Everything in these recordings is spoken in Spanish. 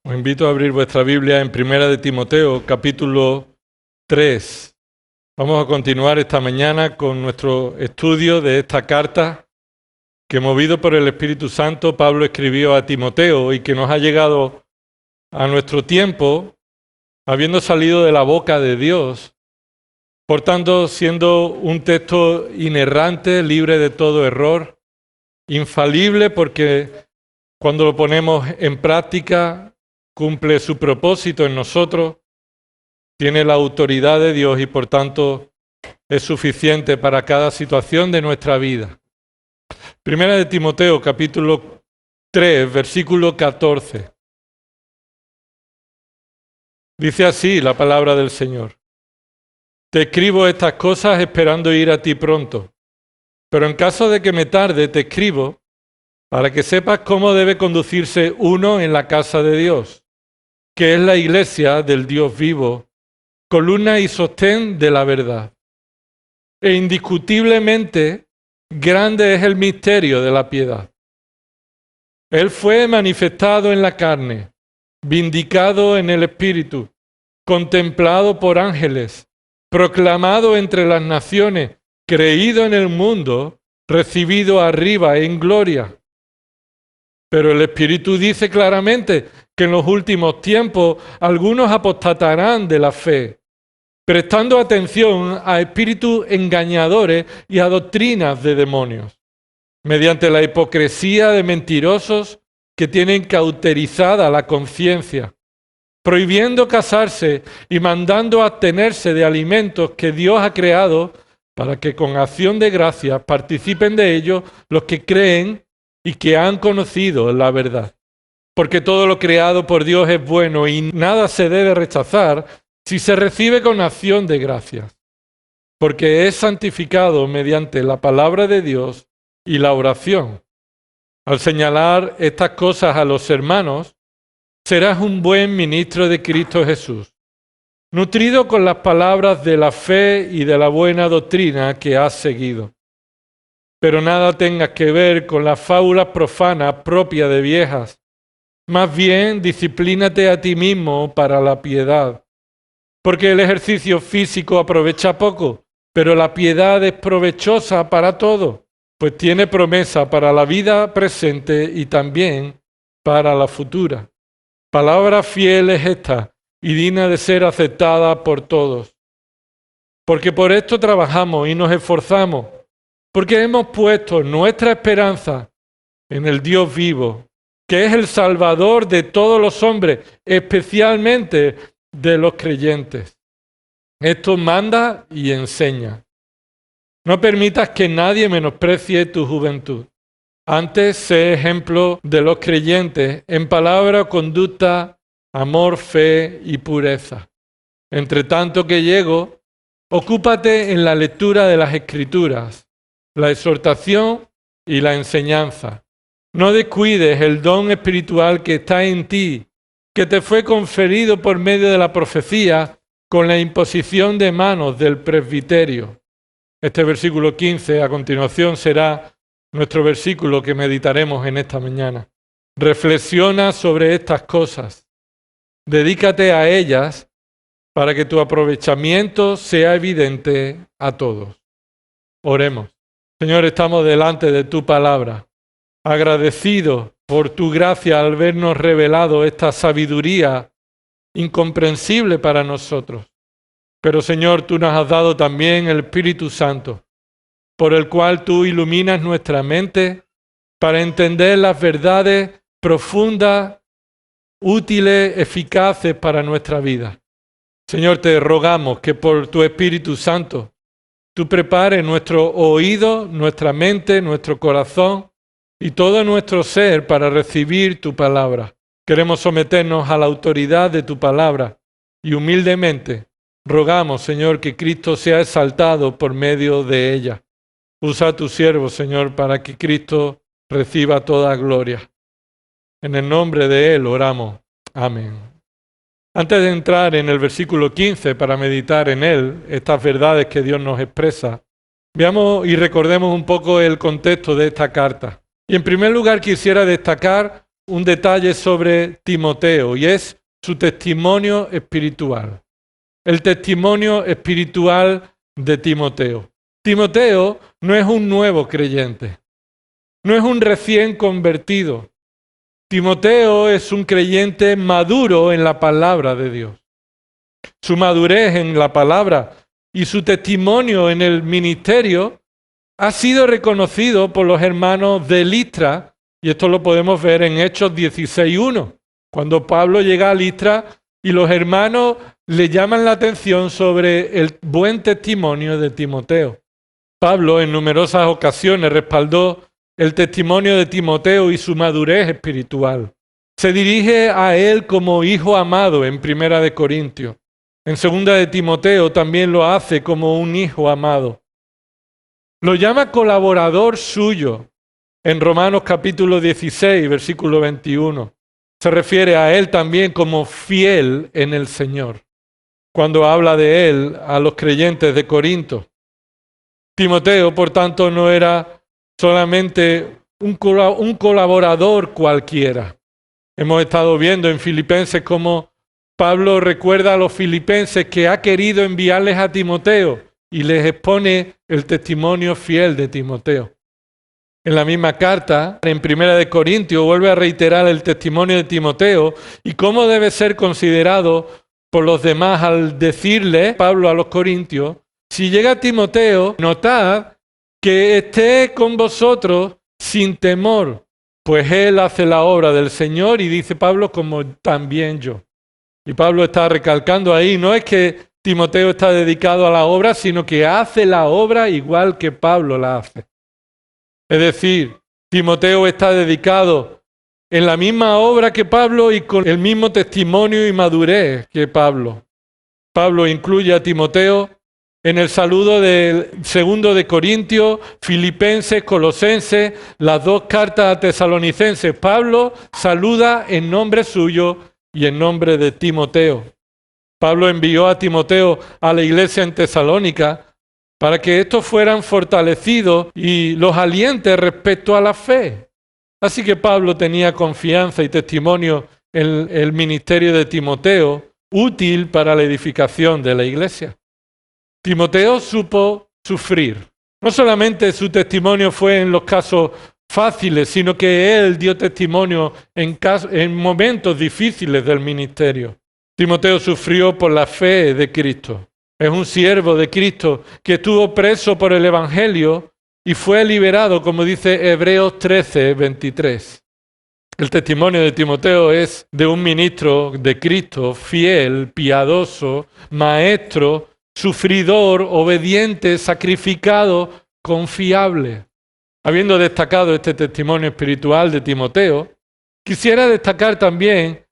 Os invito a abrir vuestra Biblia en Primera de Timoteo, capítulo 3. Vamos a continuar esta mañana con nuestro estudio de esta carta que, movido por el Espíritu Santo, Pablo escribió a Timoteo y que nos ha llegado a nuestro tiempo, habiendo salido de la boca de Dios, por tanto, siendo un texto inerrante, libre de todo error, infalible, porque cuando lo ponemos en práctica cumple su propósito en nosotros, tiene la autoridad de Dios y por tanto es suficiente para cada situación de nuestra vida. Primera de Timoteo, capítulo 3, versículo 14. Dice así la palabra del Señor. Te escribo estas cosas esperando ir a ti pronto, pero en caso de que me tarde te escribo para que sepas cómo debe conducirse uno en la casa de Dios, que es la iglesia del Dios vivo, columna y sostén de la verdad. E indiscutiblemente grande es el misterio de la piedad. Él fue manifestado en la carne, vindicado en el Espíritu, contemplado por ángeles, proclamado entre las naciones, creído en el mundo, recibido arriba en gloria. Pero el Espíritu dice claramente que en los últimos tiempos algunos apostatarán de la fe, prestando atención a espíritus engañadores y a doctrinas de demonios, mediante la hipocresía de mentirosos que tienen cauterizada la conciencia, prohibiendo casarse y mandando abstenerse de alimentos que Dios ha creado para que con acción de gracias participen de ellos los que creen y que han conocido la verdad. Porque todo lo creado por Dios es bueno y nada se debe rechazar si se recibe con acción de gracias, porque es santificado mediante la palabra de Dios y la oración. Al señalar estas cosas a los hermanos, serás un buen ministro de Cristo Jesús, nutrido con las palabras de la fe y de la buena doctrina que has seguido. Pero nada tengas que ver con las fábulas profanas propias de viejas. Más bien, disciplínate a ti mismo para la piedad. Porque el ejercicio físico aprovecha poco, pero la piedad es provechosa para todo, pues tiene promesa para la vida presente y también para la futura. Palabra fiel es esta y digna de ser aceptada por todos. Porque por esto trabajamos y nos esforzamos, porque hemos puesto nuestra esperanza en el Dios vivo, que es el Salvador de todos los hombres, especialmente de los creyentes. Esto manda y enseña. No permitas que nadie menosprecie tu juventud. Antes, sé ejemplo de los creyentes en palabra, conducta, amor, fe y pureza. Entre tanto que llego, ocúpate en la lectura de las Escrituras, la exhortación y la enseñanza. No descuides el don espiritual que está en ti, que te fue conferido por medio de la profecía con la imposición de manos del presbiterio. Este versículo 15 a continuación será nuestro versículo que meditaremos en esta mañana. Reflexiona sobre estas cosas. Dedícate a ellas para que tu aprovechamiento sea evidente a todos. Oremos. Señor, estamos delante de tu palabra, agradecidos por tu gracia al habernos revelado esta sabiduría incomprensible para nosotros. Pero Señor, tú nos has dado también el Espíritu Santo, por el cual tú iluminas nuestra mente para entender las verdades profundas, útiles, eficaces para nuestra vida. Señor, te rogamos que por tu Espíritu Santo tú prepares nuestro oído, nuestra mente, nuestro corazón y todo nuestro ser para recibir tu palabra. Queremos someternos a la autoridad de tu palabra y humildemente rogamos, Señor, que Cristo sea exaltado por medio de ella. Usa a tu siervo, Señor, para que Cristo reciba toda gloria. En el nombre de Él oramos. Amén. Antes de entrar en el versículo 15 para meditar en él, estas verdades que Dios nos expresa, veamos y recordemos un poco el contexto de esta carta. Y en primer lugar quisiera destacar un detalle sobre Timoteo y es su testimonio espiritual. El testimonio espiritual de Timoteo. Timoteo no es un nuevo creyente, no es un recién convertido. Timoteo es un creyente maduro en la palabra de Dios. Su madurez en la palabra y su testimonio en el ministerio ha sido reconocido por los hermanos de Listra, y esto lo podemos ver en Hechos 16:1, cuando Pablo llega a Listra y los hermanos le llaman la atención sobre el buen testimonio de Timoteo. Pablo en numerosas ocasiones respaldó el testimonio de Timoteo y su madurez espiritual. Se dirige a él como hijo amado en 1 Corintios. En 2 de Timoteo también lo hace como un hijo amado. Lo llama colaborador suyo en Romanos capítulo 16, versículo 21. Se refiere a él también como fiel en el Señor, cuando habla de él a los creyentes de Corinto. Timoteo, por tanto, no era solamente un colaborador cualquiera. Hemos estado viendo en Filipenses cómo Pablo recuerda a los filipenses que ha querido enviarles a Timoteo y les expone el testimonio fiel de Timoteo. En la misma carta, en 1 Corintios, vuelve a reiterar el testimonio de Timoteo y cómo debe ser considerado por los demás al decirle, Pablo a los corintios, si llega Timoteo, notad que esté con vosotros sin temor, pues él hace la obra del Señor y dice Pablo como también yo. Y Pablo está recalcando ahí, no es que Timoteo está dedicado a la obra, sino que hace la obra igual que Pablo la hace. Es decir, Timoteo está dedicado en la misma obra que Pablo y con el mismo testimonio y madurez que Pablo. Pablo incluye a Timoteo en el saludo del 2 de Corintios, Filipenses, Colosenses, las 2 cartas a Tesalonicenses. Pablo saluda en nombre suyo y en nombre de Timoteo. Pablo envió a Timoteo a la iglesia en Tesalónica para que estos fueran fortalecidos y los aliente respecto a la fe. Así que Pablo tenía confianza y testimonio en el ministerio de Timoteo, útil para la edificación de la iglesia. Timoteo supo sufrir. No solamente su testimonio fue en los casos fáciles, sino que él dio testimonio en momentos difíciles del ministerio. Timoteo sufrió por la fe de Cristo. Es un siervo de Cristo que estuvo preso por el Evangelio y fue liberado, como dice Hebreos 13:23. El testimonio de Timoteo es de un ministro de Cristo, fiel, piadoso, maestro, sufridor, obediente, sacrificado, confiable. Habiendo destacado este testimonio espiritual de Timoteo, quisiera destacar también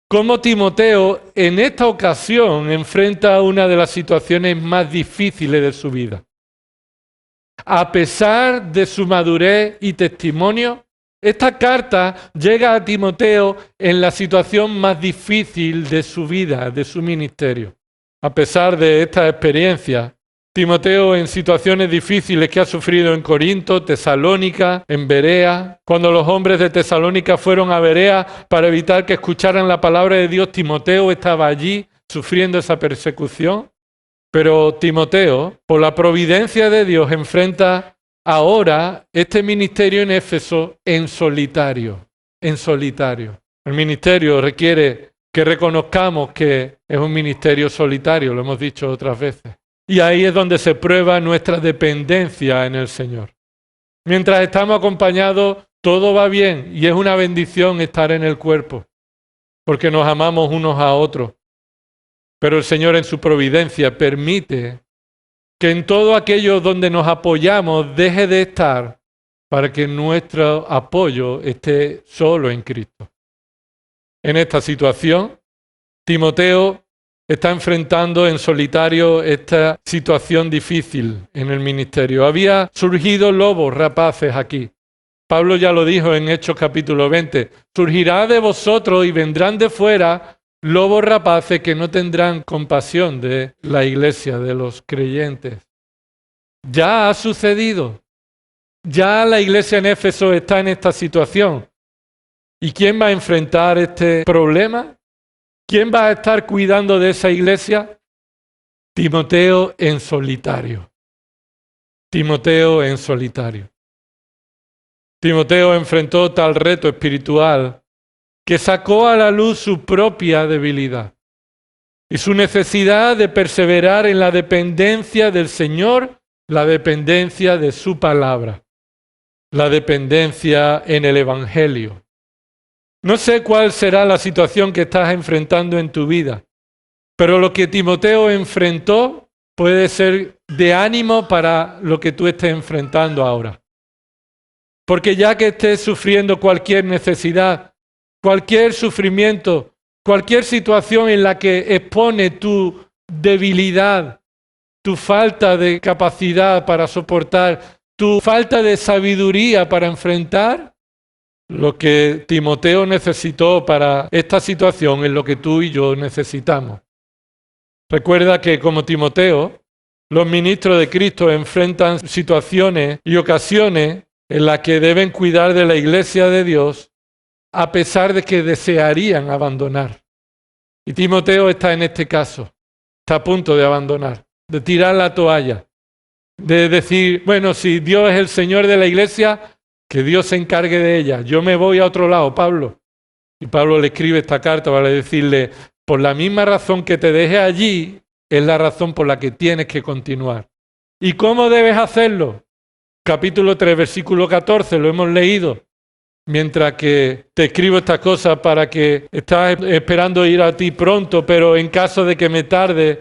cómo Timoteo en esta ocasión enfrenta una de las situaciones más difíciles de su vida. A pesar de su madurez y testimonio, esta carta llega a Timoteo en la situación más difícil de su vida, de su ministerio. A pesar de esta experiencia, Timoteo en situaciones difíciles que ha sufrido en Corinto, Tesalónica, en Berea. Cuando los hombres de Tesalónica fueron a Berea para evitar que escucharan la palabra de Dios, Timoteo estaba allí sufriendo esa persecución. Pero Timoteo, por la providencia de Dios, enfrenta ahora este ministerio en Éfeso en solitario. En solitario. El ministerio requiere que reconozcamos que es un ministerio solitario, lo hemos dicho otras veces. Y ahí es donde se prueba nuestra dependencia en el Señor. Mientras estamos acompañados, todo va bien y es una bendición estar en el cuerpo, porque nos amamos unos a otros. Pero el Señor en su providencia permite que en todo aquello donde nos apoyamos deje de estar para que nuestro apoyo esté solo en Cristo. En esta situación, Timoteo está enfrentando en solitario esta situación difícil en el ministerio. Había surgido lobos rapaces aquí. Pablo ya lo dijo en Hechos capítulo 20. Surgirá de vosotros y vendrán de fuera lobos rapaces que no tendrán compasión de la iglesia, de los creyentes. Ya ha sucedido. Ya la iglesia en Éfeso está en esta situación. ¿Y quién va a enfrentar este problema? ¿Quién va a estar cuidando de esa iglesia? Timoteo en solitario. Timoteo en solitario. Timoteo enfrentó tal reto espiritual que sacó a la luz su propia debilidad y su necesidad de perseverar en la dependencia del Señor, la dependencia de su palabra, la dependencia en el Evangelio. No sé cuál será la situación que estás enfrentando en tu vida, pero lo que Timoteo enfrentó puede ser de ánimo para lo que tú estés enfrentando ahora. Porque ya que estés sufriendo cualquier necesidad, cualquier sufrimiento, cualquier situación en la que expone tu debilidad, tu falta de capacidad para soportar, tu falta de sabiduría para enfrentar, lo que Timoteo necesitó para esta situación es lo que tú y yo necesitamos. Recuerda que como Timoteo, los ministros de Cristo enfrentan situaciones y ocasiones en las que deben cuidar de la iglesia de Dios a pesar de que desearían abandonar. Y Timoteo está en este caso, está a punto de abandonar, de tirar la toalla, de decir, bueno, si Dios es el Señor de la iglesia, que Dios se encargue de ella. Yo me voy a otro lado, Pablo. Y Pablo le escribe esta carta para decirle, por la misma razón que te deje allí, es la razón por la que tienes que continuar. ¿Y cómo debes hacerlo? Capítulo 3, versículo 14, lo hemos leído. Mientras que te escribo estas cosas para que estás esperando ir a ti pronto, pero en caso de que me tarde,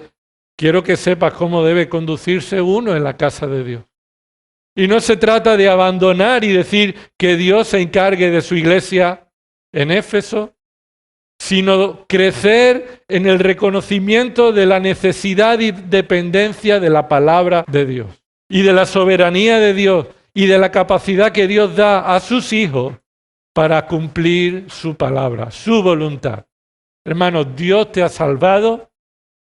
quiero que sepas cómo debe conducirse uno en la casa de Dios. Y no se trata de abandonar y decir que Dios se encargue de su iglesia en Éfeso, sino crecer en el reconocimiento de la necesidad y dependencia de la palabra de Dios y de la soberanía de Dios y de la capacidad que Dios da a sus hijos para cumplir su palabra, su voluntad. Hermanos, Dios te ha salvado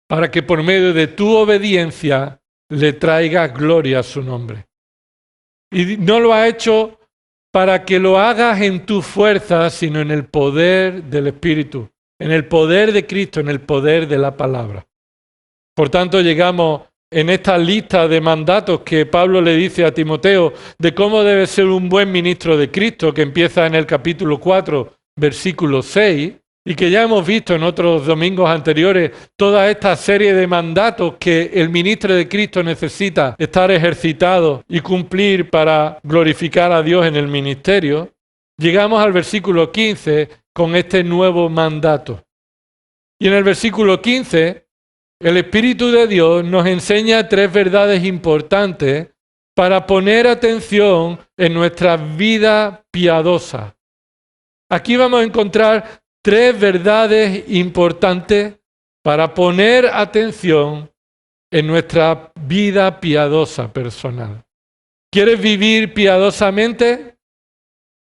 para que por medio de tu obediencia le traigas gloria a su nombre. Y no lo ha hecho para que lo hagas en tu fuerza, sino en el poder del Espíritu, en el poder de Cristo, en el poder de la palabra. Por tanto, llegamos en esta lista de mandatos que Pablo le dice a Timoteo de cómo debe ser un buen ministro de Cristo, que empieza en el capítulo 4, versículo 6, y que ya hemos visto en otros domingos anteriores toda esta serie de mandatos que el ministro de Cristo necesita estar ejercitado y cumplir para glorificar a Dios en el ministerio. Llegamos al versículo 15 con este nuevo mandato. Y en el versículo 15, el Espíritu de Dios nos enseña tres verdades importantes para poner atención en nuestra vida piadosa. Aquí vamos a encontrar tres verdades importantes para poner atención en nuestra vida piadosa personal. ¿Quieres vivir piadosamente?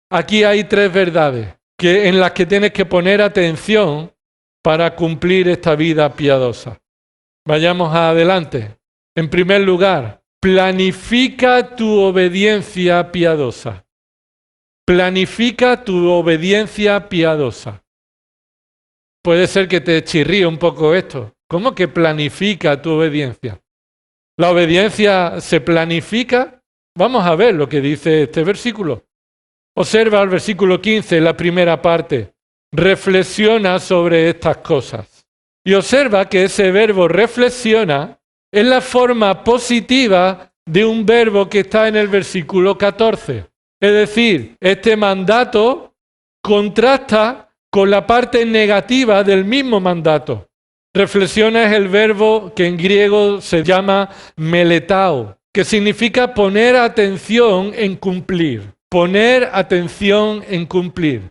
Aquí hay tres verdades en las que tienes que poner atención para cumplir esta vida piadosa. Vayamos adelante. En primer lugar, planifica tu obediencia piadosa. Planifica tu obediencia piadosa. Puede ser que te chirríe un poco esto. ¿Cómo que planifica tu obediencia? ¿La obediencia se planifica? Vamos a ver lo que dice este versículo. Observa el versículo 15, la primera parte. Reflexiona sobre estas cosas. Y observa que ese verbo reflexiona es la forma positiva de un verbo que está en el versículo 14. Es decir, este mandato contrasta con la parte negativa del mismo mandato. Reflexiona es el verbo que en griego se llama meletao, que significa poner atención en cumplir. Poner atención en cumplir.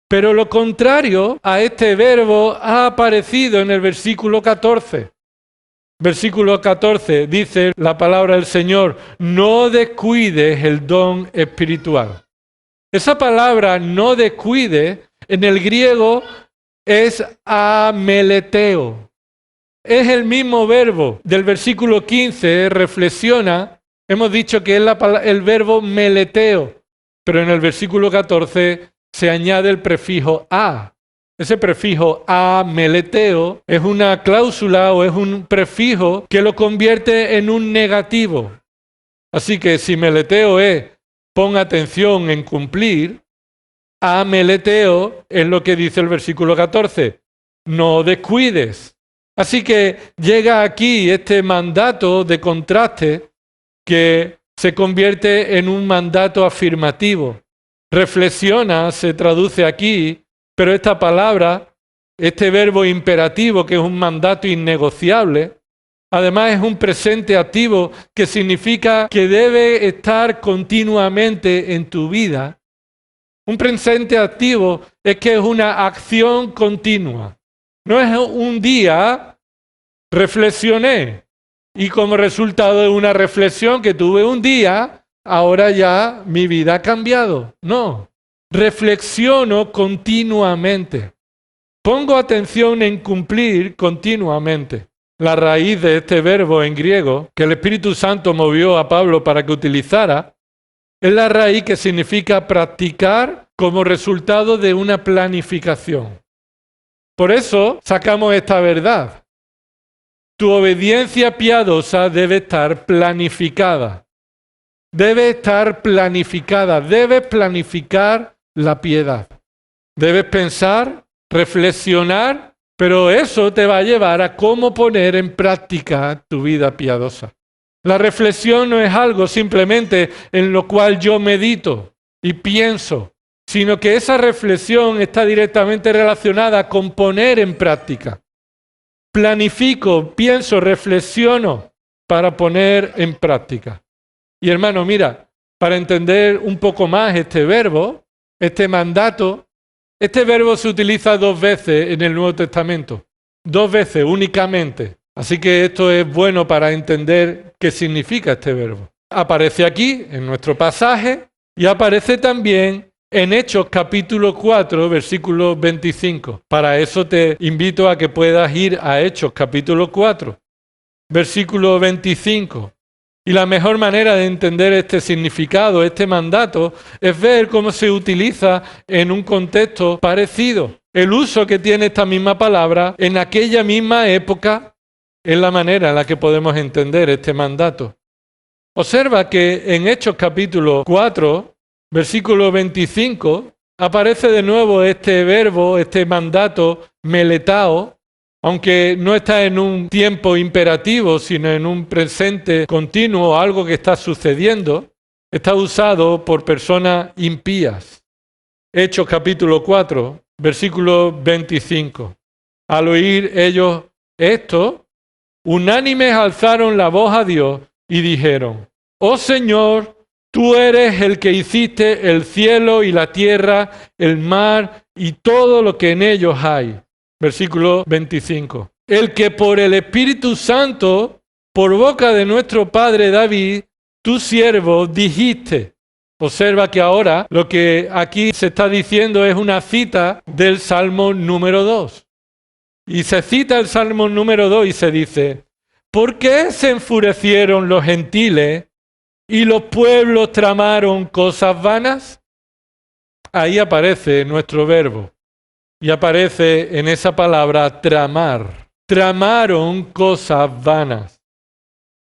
Pero lo contrario a este verbo ha aparecido en el versículo 14. Versículo 14 dice la palabra del Señor, no descuides el don espiritual. Esa palabra no descuide en el griego es ameleteo. Es el mismo verbo del versículo 15, reflexiona. Hemos dicho que es el verbo meleteo, pero en el versículo 14 se añade el prefijo a. Ese prefijo a, meleteo, es una cláusula o es un prefijo que lo convierte en un negativo. Así que si meleteo es pon atención en cumplir, a meleteo es lo que dice el versículo 14, no descuides. Así que llega aquí este mandato de contraste que se convierte en un mandato afirmativo. Reflexiona se traduce aquí, pero esta palabra, este verbo imperativo que es un mandato innegociable, además es un presente activo que significa que debe estar continuamente en tu vida. Un presente activo es que es una acción continua. No es un día reflexioné y como resultado de una reflexión que tuve un día, ahora ya mi vida ha cambiado. No, reflexiono continuamente. Pongo atención en cumplir continuamente. La raíz de este verbo en griego, que el Espíritu Santo movió a Pablo para que utilizara, es la raíz que significa practicar como resultado de una planificación. Por eso sacamos esta verdad. Tu obediencia piadosa debe estar planificada. Debe estar planificada. Debes planificar la piedad. Debes pensar, reflexionar, pero eso te va a llevar a cómo poner en práctica tu vida piadosa. La reflexión no es algo simplemente en lo cual yo medito y pienso, sino que esa reflexión está directamente relacionada con poner en práctica. Planifico, pienso, reflexiono para poner en práctica. Y hermano, mira, para entender un poco más este verbo, este mandato, este verbo se utiliza 2 veces en el Nuevo Testamento. 2 veces únicamente. Así que esto es bueno para entender qué significa este verbo. Aparece aquí, en nuestro pasaje, y aparece también en Hechos capítulo 4, versículo 25. Para eso te invito a que puedas ir a Hechos capítulo 4, versículo 25. Y la mejor manera de entender este significado, este mandato, es ver cómo se utiliza en un contexto parecido. El uso que tiene esta misma palabra en aquella misma época es la manera en la que podemos entender este mandato. Observa que en Hechos capítulo 4, versículo 25, aparece de nuevo este verbo, este mandato, meletao, aunque no está en un tiempo imperativo, sino en un presente continuo, algo que está sucediendo, está usado por personas impías. Hechos capítulo 4, versículo 25. Al oír ellos esto, unánimes alzaron la voz a Dios y dijeron, «Oh Señor, tú eres el que hiciste el cielo y la tierra, el mar y todo lo que en ellos hay». Versículo 25. El que por el Espíritu Santo, por boca de nuestro padre David, tu siervo, dijiste. Observa que ahora lo que aquí se está diciendo es una cita del Salmo número 2. Y se cita el Salmo número 2 y se dice, ¿por qué se enfurecieron los gentiles y los pueblos tramaron cosas vanas? Ahí aparece nuestro verbo. Y aparece en esa palabra tramar. Tramaron cosas vanas.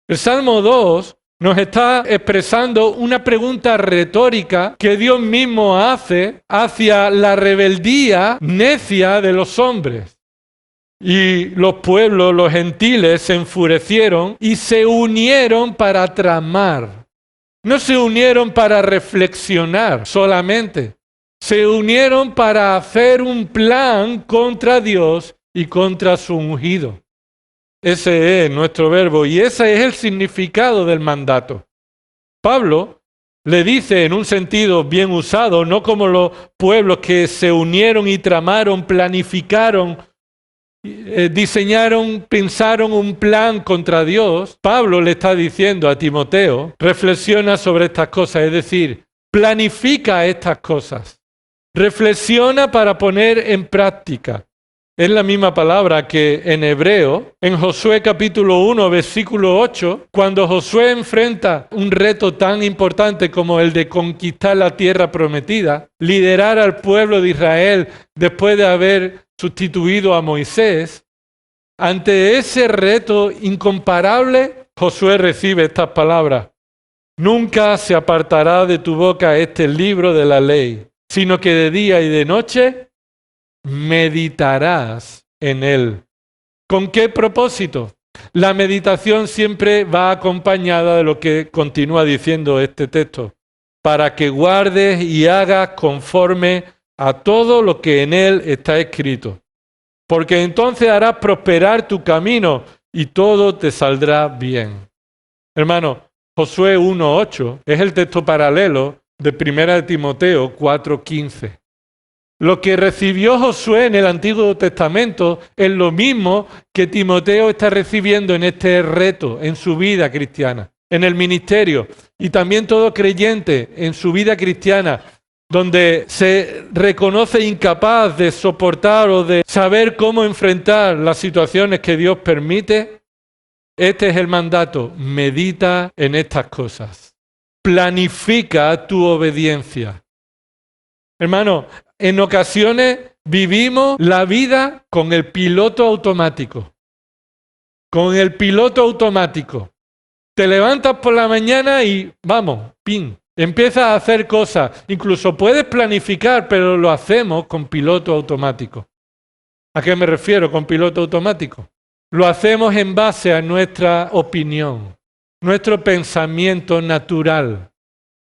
El Salmo 2 nos está expresando una pregunta retórica que Dios mismo hace hacia la rebeldía necia de los hombres. Y los pueblos, los gentiles, se enfurecieron y se unieron para tramar. No se unieron para reflexionar solamente. Se unieron para hacer un plan contra Dios y contra su ungido. Ese es nuestro verbo y ese es el significado del mandato. Pablo le dice en un sentido bien usado, no como los pueblos que se unieron y tramaron, planificaron, diseñaron, pensaron un plan contra Dios. Pablo le está diciendo a Timoteo, reflexiona sobre estas cosas, es decir, planifica estas cosas. Reflexiona para poner en práctica. es la misma palabra que en hebreo, en Josué capítulo 1, versículo 8, cuando Josué enfrenta un reto tan importante como el de conquistar la tierra prometida, liderar al pueblo de Israel después de haber sustituido a Moisés, ante ese reto incomparable, Josué recibe estas palabras: nunca se apartará de tu boca este libro de la ley, sino que de día y de noche meditarás en él. ¿Con qué propósito? La meditación siempre va acompañada de lo que continúa diciendo este texto: para que guardes y hagas conforme a todo lo que en él está escrito. Porque entonces harás prosperar tu camino y todo te saldrá bien. Hermano, Josué 1:8 es el texto paralelo de 1 Timoteo 4:15. Lo que recibió Josué en el Antiguo Testamento es lo mismo que Timoteo está recibiendo en este reto, en su vida cristiana, en el ministerio, y también todo creyente en su vida cristiana, donde se reconoce incapaz de soportar o de saber cómo enfrentar las situaciones que Dios permite. Este es el mandato: medita en estas cosas. Planifica tu obediencia. Hermano, en ocasiones vivimos la vida con el piloto automático. Con el piloto automático. Te levantas por la mañana y vamos, pin. Empiezas a hacer cosas. Incluso puedes planificar, pero lo hacemos con piloto automático. ¿A qué me refiero con piloto automático? Lo hacemos en base a nuestra opinión, nuestro pensamiento natural,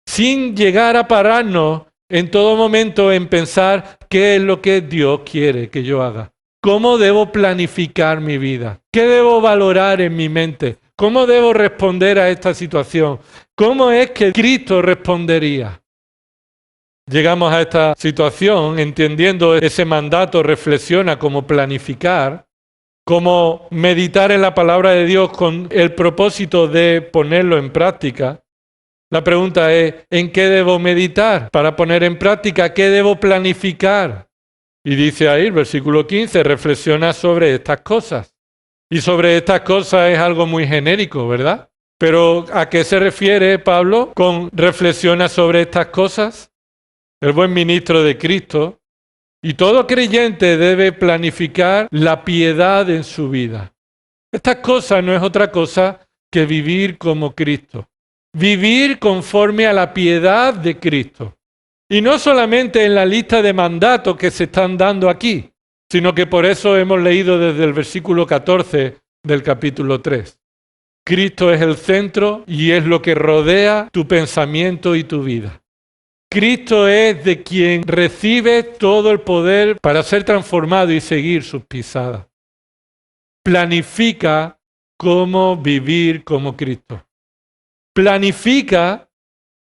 sin llegar a pararnos en todo momento en pensar qué es lo que Dios quiere que yo haga. ¿Cómo debo planificar mi vida? ¿Qué debo valorar en mi mente? ¿Cómo debo responder a esta situación? ¿Cómo es que Cristo respondería? Llegamos a esta situación entendiendo ese mandato, reflexiona como planificar, como meditar en la palabra de Dios con el propósito de ponerlo en práctica. La pregunta es: ¿en qué debo meditar para poner en práctica? ¿Qué debo planificar? Y dice ahí el versículo 15, reflexiona sobre estas cosas. Y sobre estas cosas es algo muy genérico, ¿verdad? Pero ¿a qué se refiere Pablo con reflexiona sobre estas cosas? El buen ministro de Cristo y todo creyente debe planificar la piedad en su vida. Estas cosas no es otra cosa que vivir como Cristo. Vivir conforme a la piedad de Cristo. Y no solamente en la lista de mandatos que se están dando aquí, sino que por eso hemos leído desde el versículo 14 del capítulo 3. Cristo es el centro y es lo que rodea tu pensamiento y tu vida. Cristo es de quien recibe todo el poder para ser transformado y seguir sus pisadas. Planifica cómo vivir como Cristo. Planifica,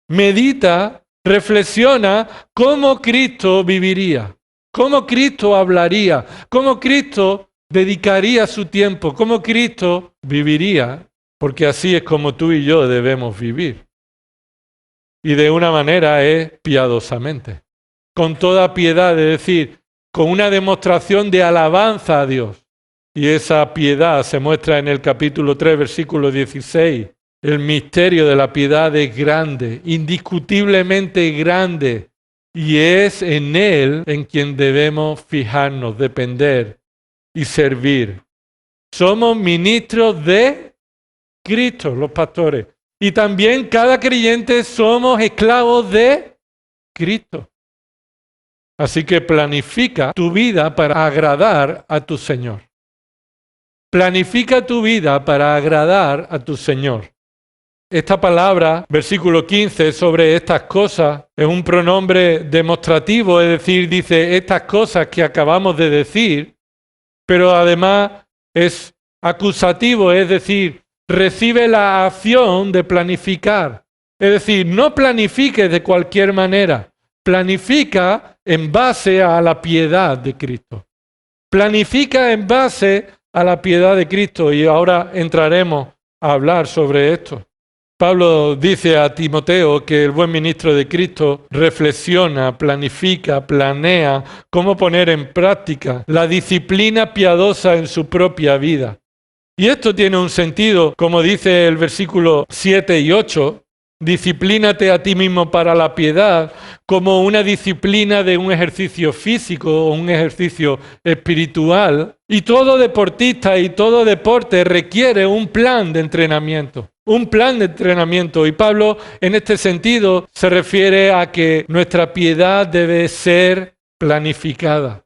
medita, reflexiona cómo Cristo viviría. ¿Cómo Cristo hablaría? ¿Cómo Cristo dedicaría su tiempo? ¿Cómo Cristo viviría? Porque así es como tú y yo debemos vivir. Y de una manera es piadosamente. Con toda piedad, es decir, con una demostración de alabanza a Dios. Y esa piedad se muestra en el capítulo 3, versículo 16. El misterio de la piedad es grande, indiscutiblemente grande. Y es en Él en quien debemos fijarnos, depender y servir. Somos ministros de Cristo, los pastores. Y también cada creyente somos esclavos de Cristo. Así que planifica tu vida para agradar a tu Señor. Planifica tu vida para agradar a tu Señor. Esta palabra, versículo 15, sobre estas cosas, es un pronombre demostrativo, es decir, dice estas cosas que acabamos de decir, pero además es acusativo, es decir, recibe la acción de planificar. Es decir, no planifiques de cualquier manera, planifica en base a la piedad de Cristo. Planifica en base a la piedad de Cristo y ahora entraremos a hablar sobre esto. Pablo dice a Timoteo que el buen ministro de Cristo reflexiona, planifica, planea cómo poner en práctica la disciplina piadosa en su propia vida. Y esto tiene un sentido, como dice el versículo 7 y 8, disciplínate a ti mismo para la piedad, como una disciplina de un ejercicio físico o un ejercicio espiritual. Y todo deportista y todo deporte requiere un plan de entrenamiento. Un plan de entrenamiento. Y Pablo, en este sentido, se refiere a que nuestra piedad debe ser planificada.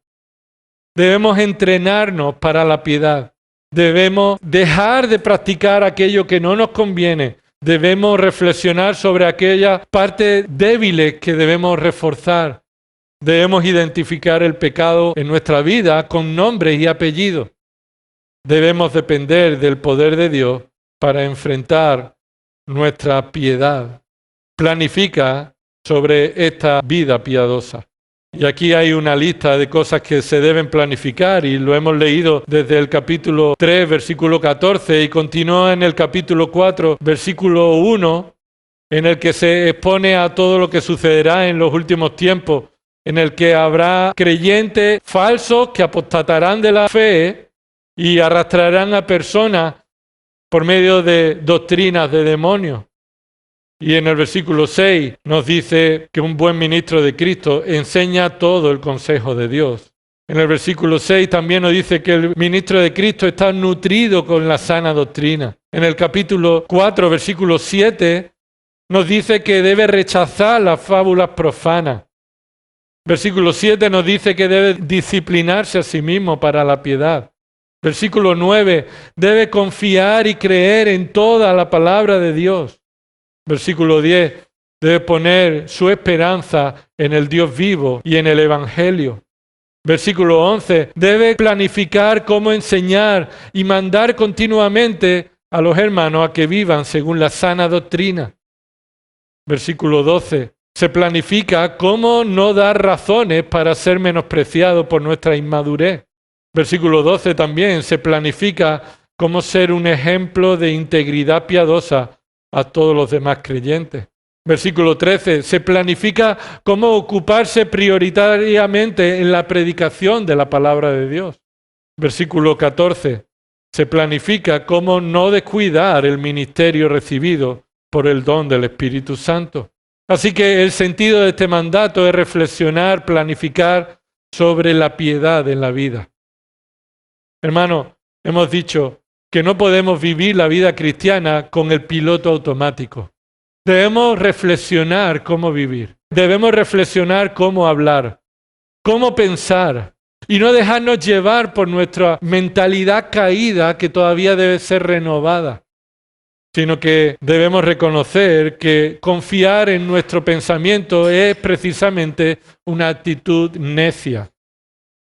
Debemos entrenarnos para la piedad. Debemos dejar de practicar aquello que no nos conviene. Debemos reflexionar sobre aquellas partes débiles que debemos reforzar. Debemos identificar el pecado en nuestra vida con nombres y apellidos. Debemos depender del poder de Dios para enfrentar nuestra piedad. Planifica sobre esta vida piadosa. Y aquí hay una lista de cosas que se deben planificar y lo hemos leído desde el capítulo 3, versículo 14 y continúa en el capítulo 4, versículo 1, en el que se expone a todo lo que sucederá en los últimos tiempos, en el que habrá creyentes falsos que apostatarán de la fe y arrastrarán a personas por medio de doctrinas de demonios. Y en el versículo 6 nos dice que un buen ministro de Cristo enseña todo el consejo de Dios. En el versículo 6 también nos dice que el ministro de Cristo está nutrido con la sana doctrina. En el capítulo 4, versículo 7, nos dice que debe rechazar las fábulas profanas. Versículo 7 nos dice que debe disciplinarse a sí mismo para la piedad. Versículo 9, debe confiar y creer en toda la palabra de Dios. Versículo 10, debe poner su esperanza en el Dios vivo y en el Evangelio. Versículo 11, debe planificar cómo enseñar y mandar continuamente a los hermanos a que vivan según la sana doctrina. Versículo 12, se planifica cómo no dar razones para ser menospreciado por nuestra inmadurez. Versículo 12 también se planifica cómo ser un ejemplo de integridad piadosa a todos los demás creyentes. Versículo 13, se planifica cómo ocuparse prioritariamente en la predicación de la palabra de Dios. Versículo 14, se planifica cómo no descuidar el ministerio recibido por el don del Espíritu Santo. Así que el sentido de este mandato es reflexionar, planificar sobre la piedad en la vida. Hermano, hemos dicho que no podemos vivir la vida cristiana con el piloto automático. Debemos reflexionar cómo vivir. Debemos reflexionar cómo hablar, cómo pensar y no dejarnos llevar por nuestra mentalidad caída que todavía debe ser renovada, sino que debemos reconocer que confiar en nuestro pensamiento es precisamente una actitud necia.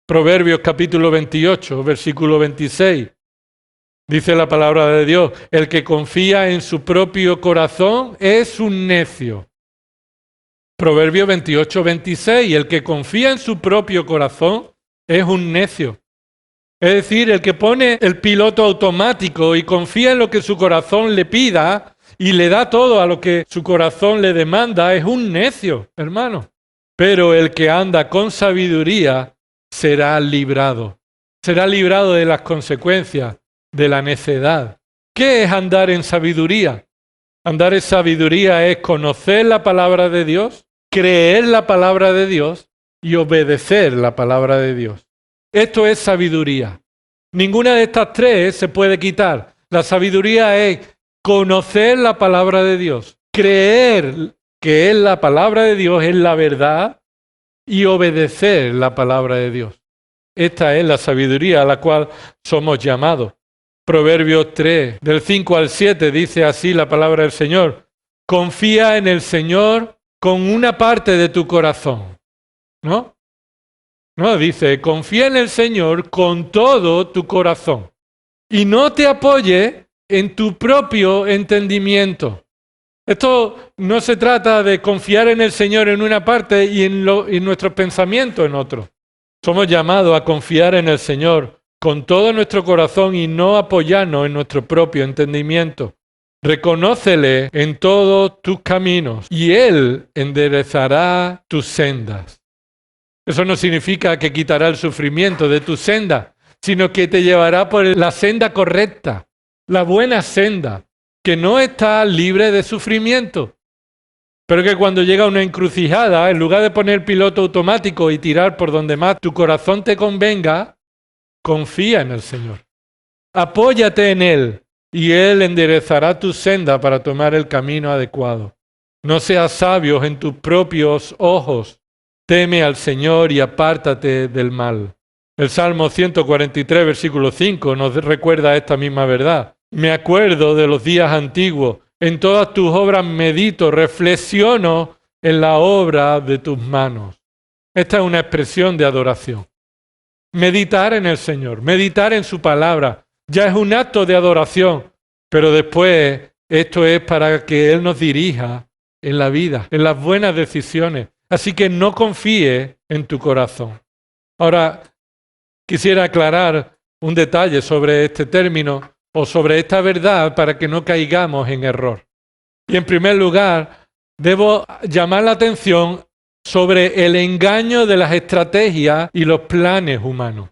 Proverbios capítulo 28, versículo 26. Dice la palabra de Dios, el que confía en su propio corazón es un necio. Proverbios 28, 26, el que confía en su propio corazón es un necio. Es decir, el que pone el piloto automático y confía en lo que su corazón le pida y le da todo a lo que su corazón le demanda es un necio, hermano. Pero el que anda con sabiduría será librado. Será librado de las consecuencias de la necedad. ¿Qué es andar en sabiduría? Andar en sabiduría es conocer la palabra de Dios, creer la palabra de Dios y obedecer la palabra de Dios. Esto es sabiduría. Ninguna de estas tres se puede quitar. La sabiduría es conocer la palabra de Dios, creer que es la palabra de Dios, es la verdad y obedecer la palabra de Dios. Esta es la sabiduría a la cual somos llamados. Proverbios 3, del 5 al 7, dice así la palabra del Señor. Confía en el Señor con una parte de tu corazón. ¿No? No, dice, confía en el Señor con todo tu corazón. Y no te apoyes en tu propio entendimiento. Esto no se trata de confiar en el Señor en una parte y en nuestros pensamientos en otro. Somos llamados a confiar en el Señor con todo nuestro corazón y no apoyarnos en nuestro propio entendimiento. Reconócele en todos tus caminos y Él enderezará tus sendas. Eso no significa que quitará el sufrimiento de tu senda, sino que te llevará por la senda correcta, la buena senda, que no está libre de sufrimiento. Pero que cuando llega una encrucijada, en lugar de poner piloto automático y tirar por donde más tu corazón te convenga, confía en el Señor. Apóyate en Él y Él enderezará tu senda para tomar el camino adecuado. No seas sabio en tus propios ojos. Teme al Señor y apártate del mal. El Salmo 143, versículo 5 nos recuerda esta misma verdad. Me acuerdo de los días antiguos. En todas tus obras medito, reflexiono en la obra de tus manos. Esta es una expresión de adoración. Meditar en el Señor, meditar en su palabra, ya es un acto de adoración, pero después esto es para que Él nos dirija en la vida, en las buenas decisiones. Así que no confíe en tu corazón. Ahora, quisiera aclarar un detalle sobre este término o sobre esta verdad para que no caigamos en error. Y en primer lugar, debo llamar la atención sobre el engaño de las estrategias y los planes humanos.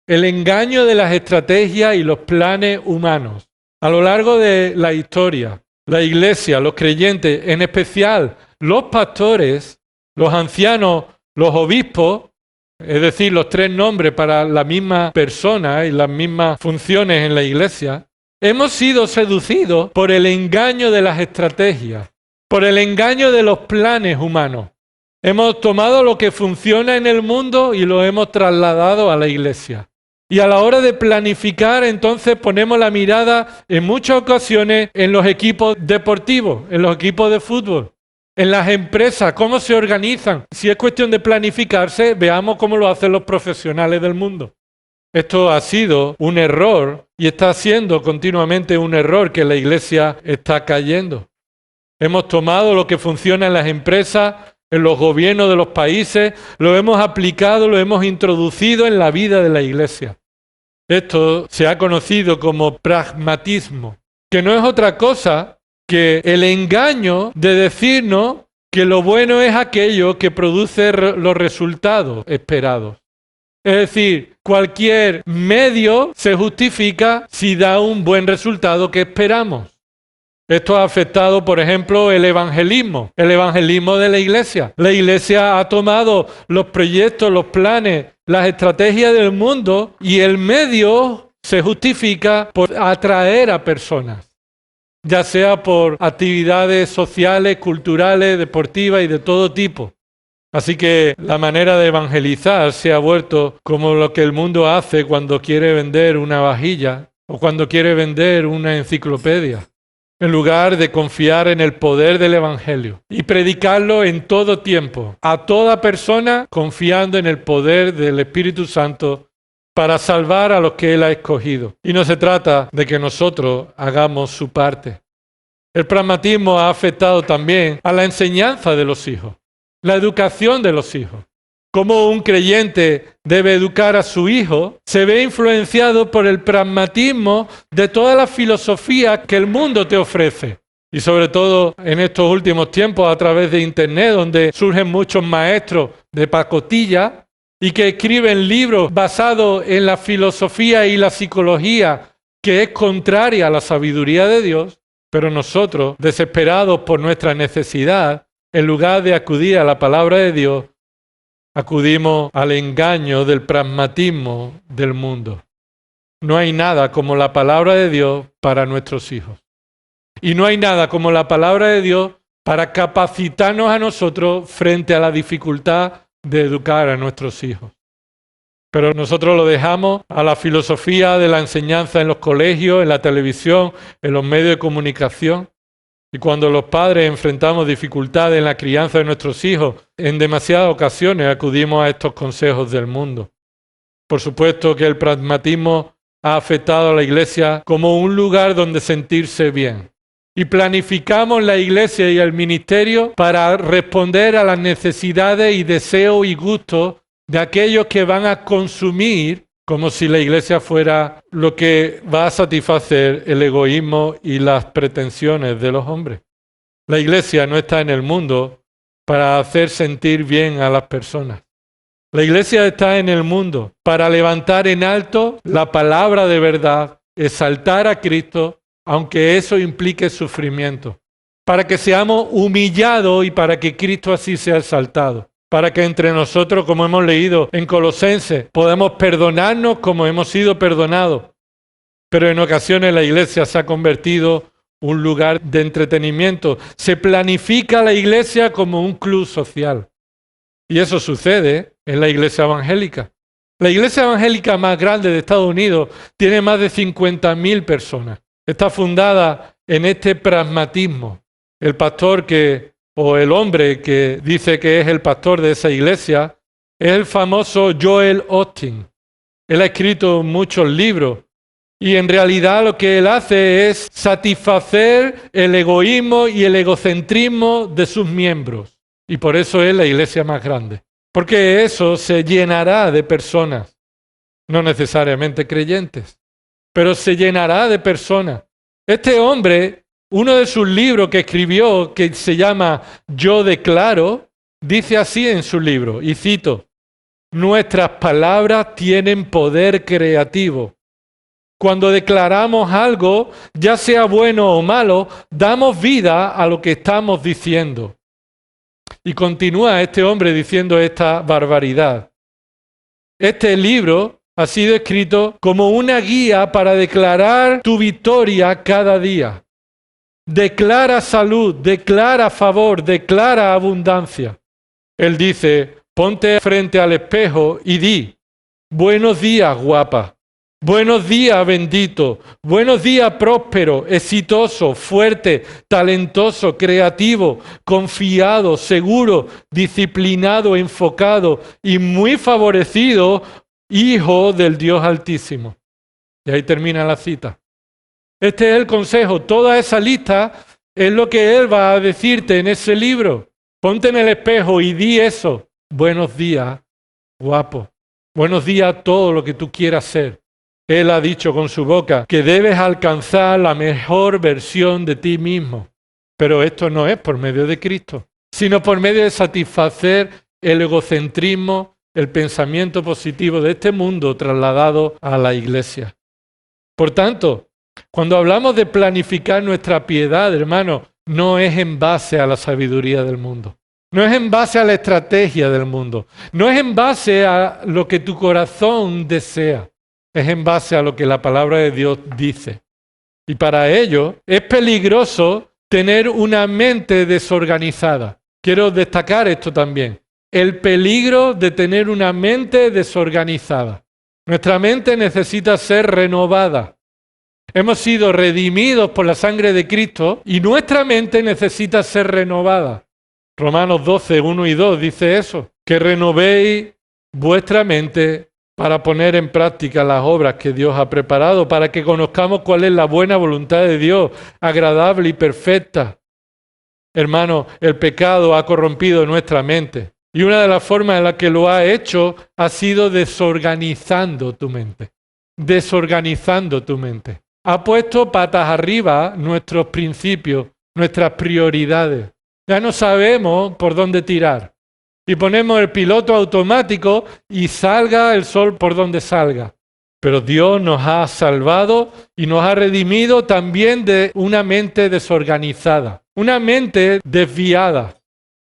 El engaño de las estrategias y los planes humanos. A lo largo de la historia, la iglesia, los creyentes, en especial los pastores, los ancianos, los obispos, es decir, los tres nombres para la misma persona y las mismas funciones en la iglesia, hemos sido seducidos por el engaño de las estrategias, por el engaño de los planes humanos. Hemos tomado lo que funciona en el mundo y lo hemos trasladado a la iglesia. Y a la hora de planificar, entonces ponemos la mirada en muchas ocasiones en los equipos deportivos, en los equipos de fútbol. En las empresas, cómo se organizan. Si es cuestión de planificarse, veamos cómo lo hacen los profesionales del mundo. Esto ha sido un error y está siendo continuamente un error que la iglesia está cayendo. Hemos tomado lo que funciona en las empresas, en los gobiernos de los países, lo hemos aplicado, lo hemos introducido en la vida de la iglesia. Esto se ha conocido como pragmatismo, que no es otra cosa que el engaño de decirnos que lo bueno es aquello que produce los resultados esperados. Es decir, cualquier medio se justifica si da un buen resultado que esperamos. Esto ha afectado, por ejemplo, el evangelismo de la iglesia. La iglesia ha tomado los proyectos, los planes, las estrategias del mundo y el medio se justifica por atraer a personas, ya sea por actividades sociales, culturales, deportivas y de todo tipo. Así que la manera de evangelizar se ha vuelto como lo que el mundo hace cuando quiere vender una vajilla o cuando quiere vender una enciclopedia, en lugar de confiar en el poder del evangelio y predicarlo en todo tiempo, a toda persona confiando en el poder del Espíritu Santo para salvar a los que Él ha escogido. Y no se trata de que nosotros hagamos su parte. El pragmatismo ha afectado también a la enseñanza de los hijos, la educación de los hijos. Cómo un creyente debe educar a su hijo se ve influenciado por el pragmatismo de toda la filosofía que el mundo te ofrece. Y sobre todo en estos últimos tiempos a través de Internet, donde surgen muchos maestros de pacotilla y que escriben libros basados en la filosofía y la psicología que es contraria a la sabiduría de Dios, pero nosotros, desesperados por nuestra necesidad, en lugar de acudir a la palabra de Dios, acudimos al engaño del pragmatismo del mundo. No hay nada como la palabra de Dios para nuestros hijos. Y no hay nada como la palabra de Dios para capacitarnos a nosotros frente a la dificultad de educar a nuestros hijos. Pero nosotros lo dejamos a la filosofía de la enseñanza en los colegios, en la televisión, en los medios de comunicación. Y cuando los padres enfrentamos dificultades en la crianza de nuestros hijos, en demasiadas ocasiones acudimos a estos consejos del mundo. Por supuesto que el pragmatismo ha afectado a la iglesia como un lugar donde sentirse bien. Y planificamos la iglesia y el ministerio para responder a las necesidades y deseos y gustos de aquellos que van a consumir como si la iglesia fuera lo que va a satisfacer el egoísmo y las pretensiones de los hombres. La iglesia no está en el mundo para hacer sentir bien a las personas. La iglesia está en el mundo para levantar en alto la palabra de verdad, exaltar a Cristo, aunque eso implique sufrimiento, para que seamos humillados y para que Cristo así sea exaltado, para que entre nosotros, como hemos leído en Colosenses, podamos perdonarnos como hemos sido perdonados. Pero en ocasiones la iglesia se ha convertido en un lugar de entretenimiento. Se planifica la iglesia como un club social. Y eso sucede en la iglesia evangélica. La iglesia evangélica más grande de Estados Unidos tiene más de 50.000 personas. Está fundada en este pragmatismo. El pastor o el hombre que dice que es el pastor de esa iglesia es el famoso Joel Osteen. Él ha escrito muchos libros y en realidad lo que él hace es satisfacer el egoísmo y el egocentrismo de sus miembros. Y por eso es la iglesia más grande. Porque eso se llenará de personas, no necesariamente creyentes, pero se llenará de personas. Este hombre, uno de sus libros que escribió, que se llama Yo Declaro, dice así en su libro, y cito, nuestras palabras tienen poder creativo. Cuando declaramos algo, ya sea bueno o malo, damos vida a lo que estamos diciendo. Y continúa este hombre diciendo esta barbaridad. Este libro ha sido escrito como una guía para declarar tu victoria cada día. Declara salud, declara favor, declara abundancia. Él dice, ponte frente al espejo y di, buenos días, guapa. Buenos días, bendito. Buenos días, próspero, exitoso, fuerte, talentoso, creativo, confiado, seguro, disciplinado, enfocado y muy favorecido, hijo del Dios Altísimo. Y ahí termina la cita. Este es el consejo. Toda esa lista es lo que Él va a decirte en ese libro. Ponte en el espejo y di eso. Buenos días, guapo. Buenos días, todo lo que tú quieras ser. Él ha dicho con su boca que debes alcanzar la mejor versión de ti mismo. Pero esto no es por medio de Cristo, sino por medio de satisfacer el egocentrismo, el pensamiento positivo de este mundo trasladado a la iglesia. Por tanto, cuando hablamos de planificar nuestra piedad, hermano, no es en base a la sabiduría del mundo. No es en base a la estrategia del mundo. No es en base a lo que tu corazón desea. Es en base a lo que la palabra de Dios dice. Y para ello es peligroso tener una mente desorganizada. Quiero destacar esto también. El peligro de tener una mente desorganizada. Nuestra mente necesita ser renovada. Hemos sido redimidos por la sangre de Cristo y nuestra mente necesita ser renovada. Romanos 12, 1 y 2 dice eso. Que renovéis vuestra mente para poner en práctica las obras que Dios ha preparado, para que conozcamos cuál es la buena voluntad de Dios, agradable y perfecta. Hermano, el pecado ha corrompido nuestra mente. Y una de las formas en las que lo ha hecho ha sido desorganizando tu mente. Desorganizando tu mente. Ha puesto patas arriba nuestros principios, nuestras prioridades. Ya no sabemos por dónde tirar. Y ponemos el piloto automático y salga el sol por donde salga. Pero Dios nos ha salvado y nos ha redimido también de una mente desorganizada, una mente desviada.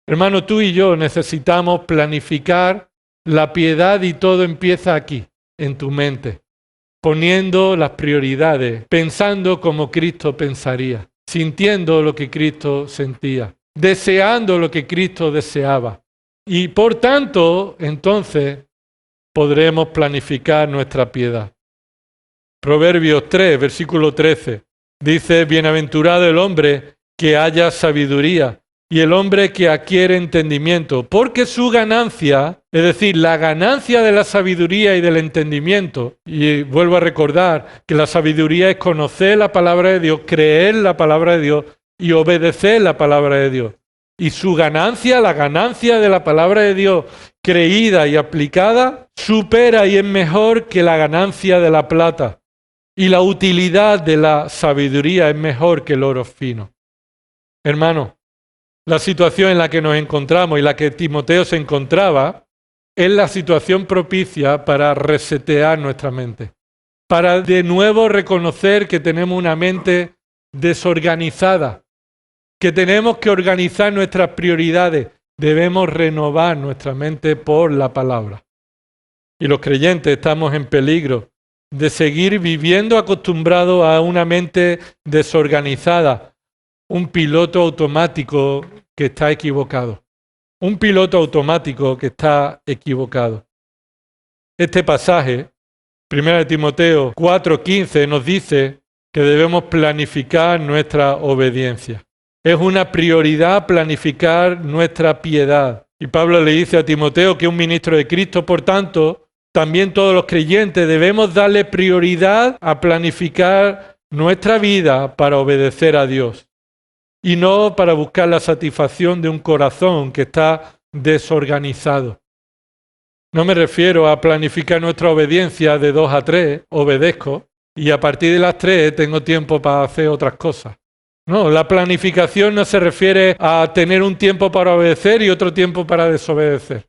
Hermano, tú y yo necesitamos planificar la piedad y todo empieza aquí, en tu mente, poniendo las prioridades, pensando como Cristo pensaría, sintiendo lo que Cristo sentía, deseando lo que Cristo deseaba. Y por tanto, entonces, podremos planificar nuestra piedad. Proverbios 3, versículo 13, dice, bienaventurado el hombre que haya sabiduría y el hombre que adquiere entendimiento, porque su ganancia, es decir, la ganancia de la sabiduría y del entendimiento, y vuelvo a recordar que la sabiduría es conocer la palabra de Dios, creer la palabra de Dios y obedecer la palabra de Dios. Y su ganancia, la ganancia de la palabra de Dios, creída y aplicada, supera y es mejor que la ganancia de la plata. Y la utilidad de la sabiduría es mejor que el oro fino. Hermano, la situación en la que nos encontramos y la que Timoteo se encontraba es la situación propicia para resetear nuestra mente, para de nuevo reconocer que tenemos una mente desorganizada, que tenemos que organizar nuestras prioridades. Debemos renovar nuestra mente por la palabra. Y los creyentes estamos en peligro de seguir viviendo acostumbrados a una mente desorganizada, un piloto automático que está equivocado. Un piloto automático que está equivocado. Este pasaje, 1 Timoteo 4:15, nos dice que debemos planificar nuestra obediencia. Es una prioridad planificar nuestra piedad. Y Pablo le dice a Timoteo, que es un ministro de Cristo, por tanto, también todos los creyentes debemos darle prioridad a planificar nuestra vida para obedecer a Dios. Y no para buscar la satisfacción de un corazón que está desorganizado. No me refiero a planificar nuestra obediencia de 2 a 3, obedezco, y a partir de las 3 tengo tiempo para hacer otras cosas. No, la planificación no se refiere a tener un tiempo para obedecer y otro tiempo para desobedecer.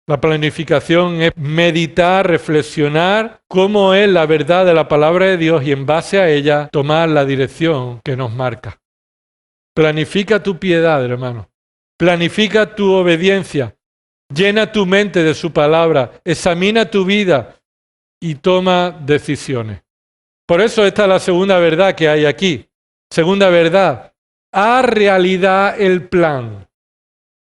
La planificación es meditar, reflexionar cómo es la verdad de la palabra de Dios y en base a ella tomar la dirección que nos marca. Planifica tu piedad, hermano. Planifica tu obediencia. Llena tu mente de su palabra. Examina tu vida y toma decisiones. Por eso esta es la segunda verdad que hay aquí. Segunda verdad. Haz realidad el plan.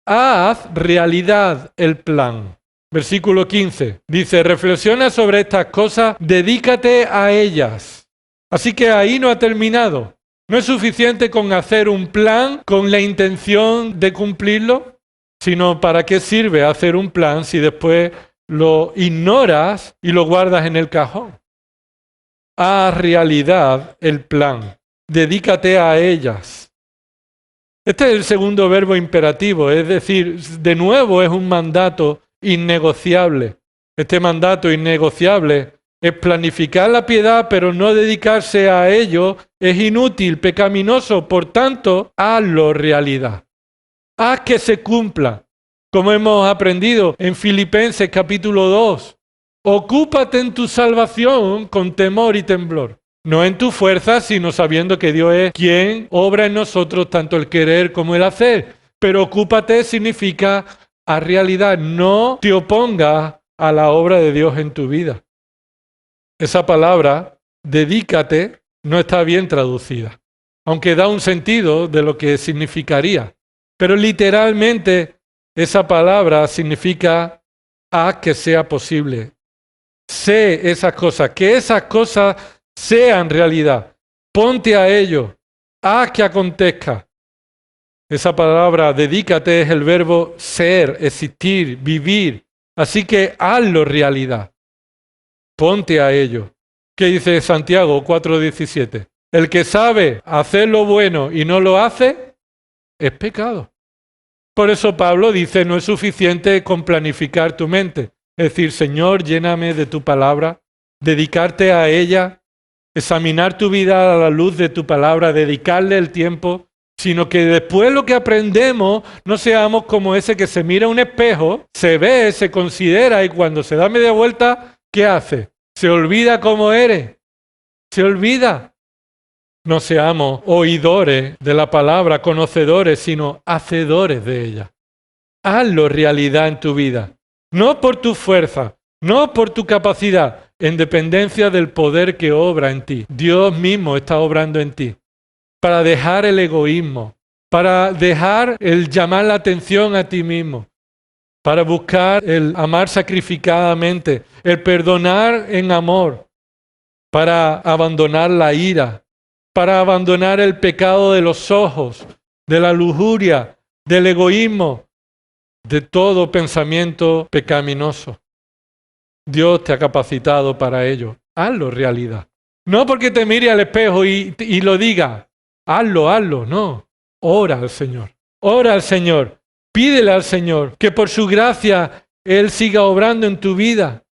Haz realidad el plan. Versículo 15. Dice, reflexiona sobre estas cosas, dedícate a ellas. Así que ahí no ha terminado. No es suficiente con hacer un plan con la intención de cumplirlo, sino ¿para qué sirve hacer un plan si después lo ignoras y lo guardas en el cajón? Haz realidad el plan. Dedícate a ellas. Este es el segundo verbo imperativo, es decir, de nuevo es un mandato innegociable. Este mandato innegociable es planificar la piedad, pero no dedicarse a ello es inútil, pecaminoso, por tanto, hazlo realidad. Haz que se cumpla, como hemos aprendido en Filipenses capítulo 2. Ocúpate en tu salvación con temor y temblor. No en tu fuerza, sino sabiendo que Dios es quien obra en nosotros tanto el querer como el hacer. Pero ocúpate significa a realidad, no te opongas a la obra de Dios en tu vida. Esa palabra, dedícate, no está bien traducida, aunque da un sentido de lo que significaría. Pero literalmente esa palabra significa haz que sea posible. Sé esas cosas, que esas cosas sean realidad. Ponte a ello, haz que acontezca. Esa palabra, dedícate, es el verbo ser, existir, vivir. Así que hazlo realidad. Ponte a ello. ¿Qué dice Santiago 4:17? El que sabe hacer lo bueno y no lo hace, es pecado. Por eso Pablo dice, no es suficiente con planificar tu mente. Es decir, Señor, lléname de tu palabra, dedicarte a ella, examinar tu vida a la luz de tu palabra, dedicarle el tiempo, sino que después lo que aprendemos no seamos como ese que se mira a un espejo, se ve, se considera y cuando se da media vuelta, ¿qué hace? Se olvida cómo eres, se olvida. No seamos oidores de la palabra, conocedores, sino hacedores de ella. Hazlo realidad en tu vida, no por tu fuerza, no por tu capacidad, en dependencia del poder que obra en ti. Dios mismo está obrando en ti. Para dejar el egoísmo, para dejar el llamar la atención a ti mismo, para buscar el amar sacrificadamente, el perdonar en amor, para abandonar la ira, para abandonar el pecado de los ojos, de la lujuria, del egoísmo, de todo pensamiento pecaminoso. Dios te ha capacitado para ello. Hazlo realidad. No porque te mire al espejo y lo diga. Hazlo, no. Ora al Señor. Ora al Señor. Pídele al Señor que por su gracia Él siga obrando en tu vida.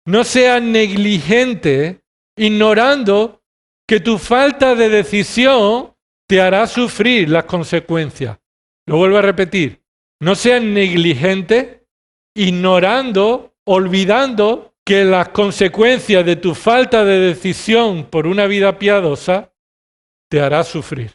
No seas negligente, ignorando que tu falta de decisión te hará sufrir las consecuencias. Lo vuelvo a repetir. No seas negligente, ignorando, olvidando que las consecuencias de tu falta de decisión por una vida piadosa te hará sufrir.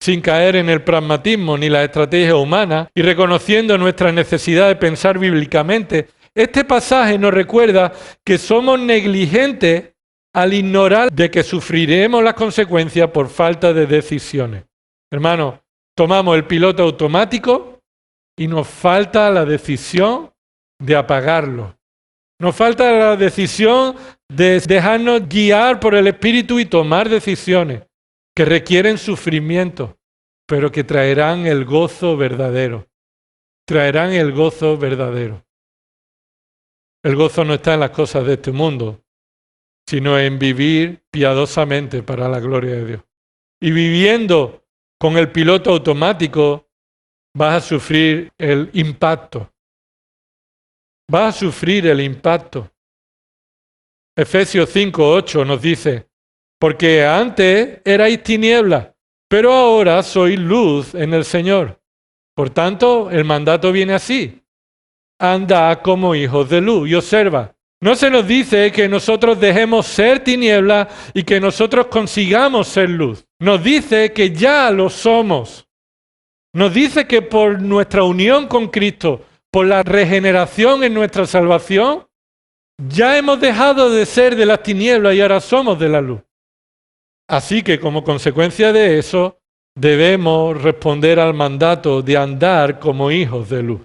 Sin caer en el pragmatismo ni la estrategia humana y reconociendo nuestra necesidad de pensar bíblicamente, este pasaje nos recuerda que somos negligentes al ignorar de que sufriremos las consecuencias por falta de decisiones. Hermanos, tomamos el piloto automático y nos falta la decisión de apagarlo. Nos falta la decisión de dejarnos guiar por el Espíritu y tomar decisiones que requieren sufrimiento, pero que traerán el gozo verdadero. Traerán el gozo verdadero. El gozo no está en las cosas de este mundo, sino en vivir piadosamente para la gloria de Dios. Y viviendo con el piloto automático, vas a sufrir el impacto. Vas a sufrir el impacto. Efesios 5:8 nos dice, porque antes erais tinieblas, pero ahora sois luz en el Señor. Por tanto, el mandato viene así. Andad como hijos de luz. Y observa, no se nos dice que nosotros dejemos ser tinieblas y que nosotros consigamos ser luz. Nos dice que ya lo somos. Nos dice que por nuestra unión con Cristo, por la regeneración en nuestra salvación, ya hemos dejado de ser de las tinieblas y ahora somos de la luz. Así que como consecuencia de eso, debemos responder al mandato de andar como hijos de luz.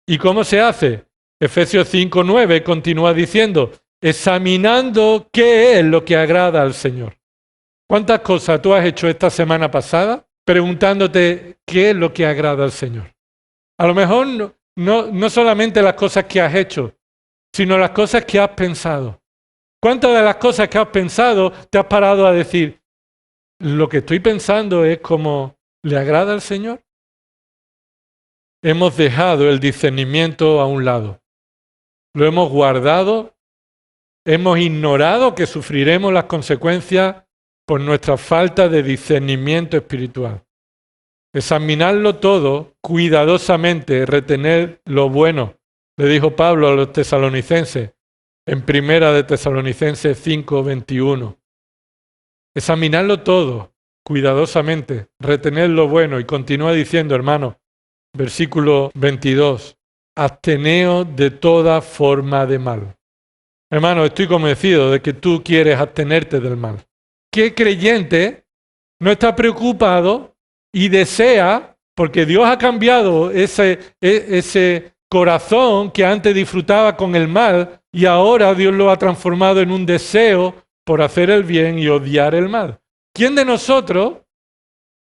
¿Y cómo se hace? Efesios 5:9 continúa diciendo, examinando qué es lo que agrada al Señor. ¿Cuántas cosas tú has hecho esta semana pasada preguntándote qué es lo que agrada al Señor? A lo mejor no solamente las cosas que has hecho, sino las cosas que has pensado. ¿Cuántas de las cosas que has pensado te has parado a decir, lo que estoy pensando es como le agrada al Señor? Hemos dejado el discernimiento a un lado. Lo hemos guardado, hemos ignorado que sufriremos las consecuencias por nuestra falta de discernimiento espiritual. Examinarlo todo cuidadosamente, retener lo bueno, le dijo Pablo a los tesalonicenses en Primera de Tesalonicenses 5:21. Examinarlo todo cuidadosamente, retener lo bueno, y continúa diciendo, hermano, versículo 22, absteneos de toda forma de mal. Hermano, estoy convencido de que tú quieres abstenerte del mal. ¿Qué creyente no está preocupado y desea, porque Dios ha cambiado ese corazón que antes disfrutaba con el mal y ahora Dios lo ha transformado en un deseo por hacer el bien y odiar el mal? ¿Quién de nosotros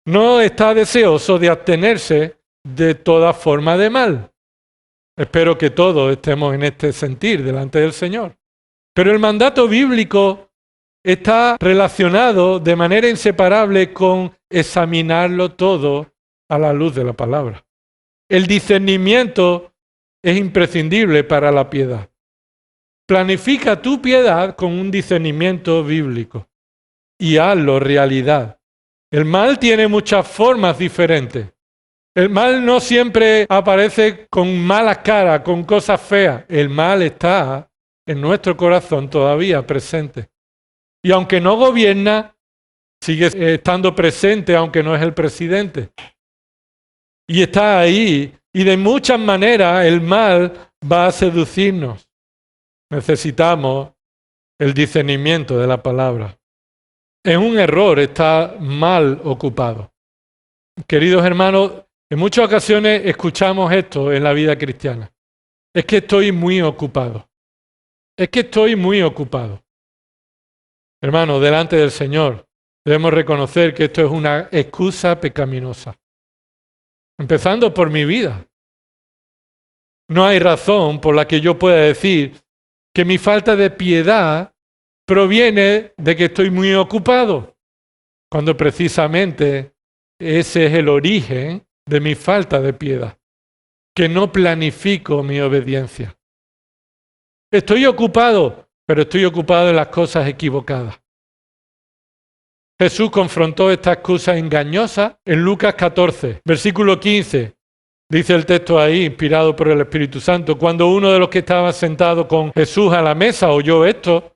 no está deseoso de abstenerse de toda forma de mal? Espero que todos estemos en este sentir delante del Señor. Pero el mandato bíblico está relacionado de manera inseparable con examinarlo todo a la luz de la palabra. El discernimiento es imprescindible para la piedad. Planifica tu piedad con un discernimiento bíblico y hazlo realidad. El mal tiene muchas formas diferentes. El mal no siempre aparece con malas caras, con cosas feas. El mal está en nuestro corazón todavía presente. Y aunque no gobierna, sigue estando presente, aunque no es el presidente. Y está ahí. Y de muchas maneras el mal va a seducirnos. Necesitamos el discernimiento de la palabra. Es un error estar mal ocupado. Queridos hermanos, en muchas ocasiones escuchamos esto en la vida cristiana. Es que estoy muy ocupado. Es que estoy muy ocupado. Hermanos, delante del Señor debemos reconocer que esto es una excusa pecaminosa. Empezando por mi vida. No hay razón por la que yo pueda decir que mi falta de piedad proviene de que estoy muy ocupado, cuando precisamente ese es el origen de mi falta de piedad. que no planifico mi obediencia. Estoy ocupado, pero estoy ocupado en las cosas equivocadas. Jesús confrontó esta excusa engañosa en Lucas 14, versículo 15. Dice el texto ahí, inspirado por el Espíritu Santo, cuando uno de los que estaba sentado con Jesús a la mesa oyó esto,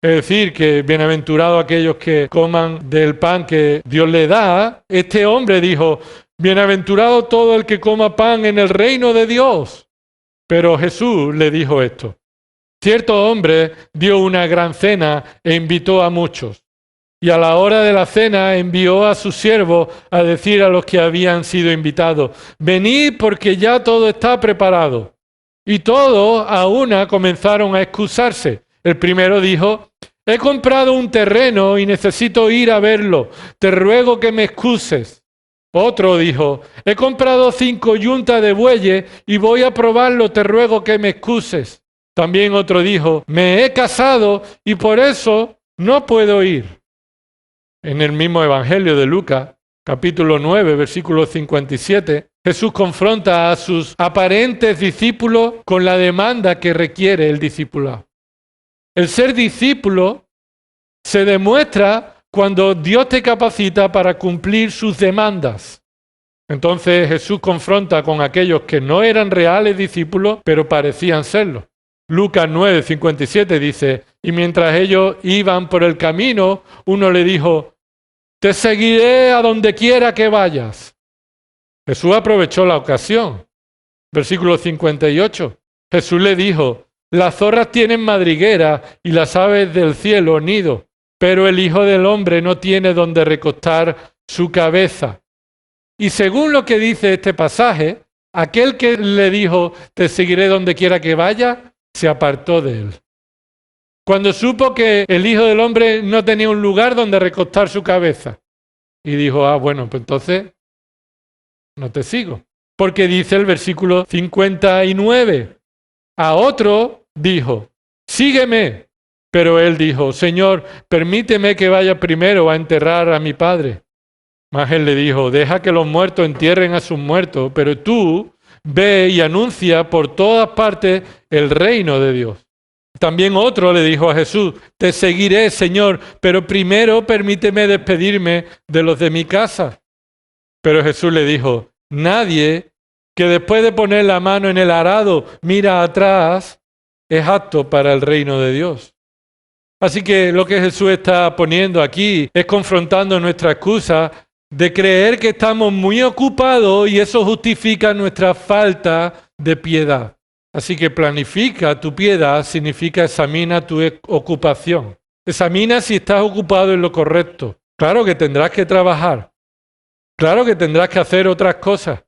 es decir, que bienaventurados aquellos que coman del pan que Dios le da, este hombre dijo, bienaventurado todo el que coma pan en el reino de Dios. Pero Jesús le dijo esto. Cierto hombre dio una gran cena e invitó a muchos. Y a la hora de la cena envió a sus siervos a decir a los que habían sido invitados, venid porque ya todo está preparado. Y todos a una comenzaron a excusarse. El primero dijo, he comprado un terreno y necesito ir a verlo. Te ruego que me excuses. Otro dijo, he comprado 5 yuntas de bueyes y voy a probarlo. Te ruego que me excuses. También otro dijo, me he casado y por eso no puedo ir. En el mismo Evangelio de Lucas, capítulo 9, versículo 57, Jesús confronta a sus aparentes discípulos con la demanda que requiere el discipulado. El ser discípulo se demuestra cuando Dios te capacita para cumplir sus demandas. Entonces Jesús confronta con aquellos que no eran reales discípulos, pero parecían serlo. Lucas 9, 57 dice, y mientras ellos iban por el camino, uno le dijo, te seguiré a donde quiera que vayas. Jesús aprovechó la ocasión. Versículo 58. Jesús le dijo, las zorras tienen madriguera y las aves del cielo nido, pero el Hijo del Hombre no tiene donde recostar su cabeza. Y según lo que dice este pasaje, aquel que le dijo, te seguiré donde quiera que vaya, se apartó de él. Cuando supo que el Hijo del Hombre no tenía un lugar donde recostar su cabeza. Y dijo, bueno, pues entonces no te sigo. Porque dice el versículo 59, a otro dijo, sígueme. Pero él dijo, Señor, permíteme que vaya primero a enterrar a mi padre. Mas él le dijo, deja que los muertos entierren a sus muertos, pero tú ve y anuncia por todas partes el reino de Dios. También otro le dijo a Jesús, te seguiré, Señor, pero primero permíteme despedirme de los de mi casa. Pero Jesús le dijo, nadie que después de poner la mano en el arado mira atrás es apto para el reino de Dios. Así que lo que Jesús está poniendo aquí es confrontando nuestra excusa de creer que estamos muy ocupados y eso justifica nuestra falta de piedad. Así que planifica tu piedad significa examina tu ocupación. Examina si estás ocupado en lo correcto. Claro que tendrás que trabajar. Claro que tendrás que hacer otras cosas.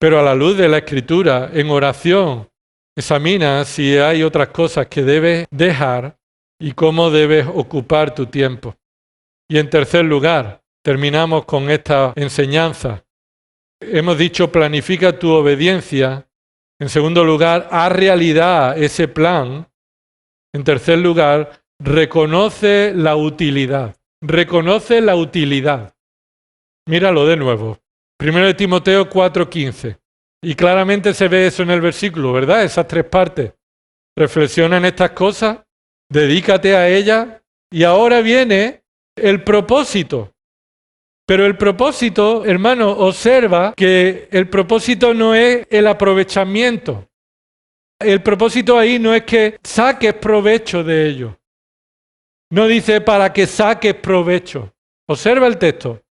Pero a la luz de la Escritura, en oración, examina si hay otras cosas que debes dejar y cómo debes ocupar tu tiempo. Y en tercer lugar, terminamos con esta enseñanza. Hemos dicho, planifica tu obediencia. En segundo lugar, haz realidad ese plan. En tercer lugar, reconoce la utilidad. Reconoce la utilidad. Míralo de nuevo. 1 Timoteo 4:15. Y claramente se ve eso en el versículo, ¿verdad? Esas 3 partes. Reflexiona en estas cosas, dedícate a ellas. Y ahora viene el propósito. Pero el propósito, hermano, observa que el propósito no es el aprovechamiento. El propósito ahí no es que saques provecho de ello. No dice para que saques provecho. Observa el texto.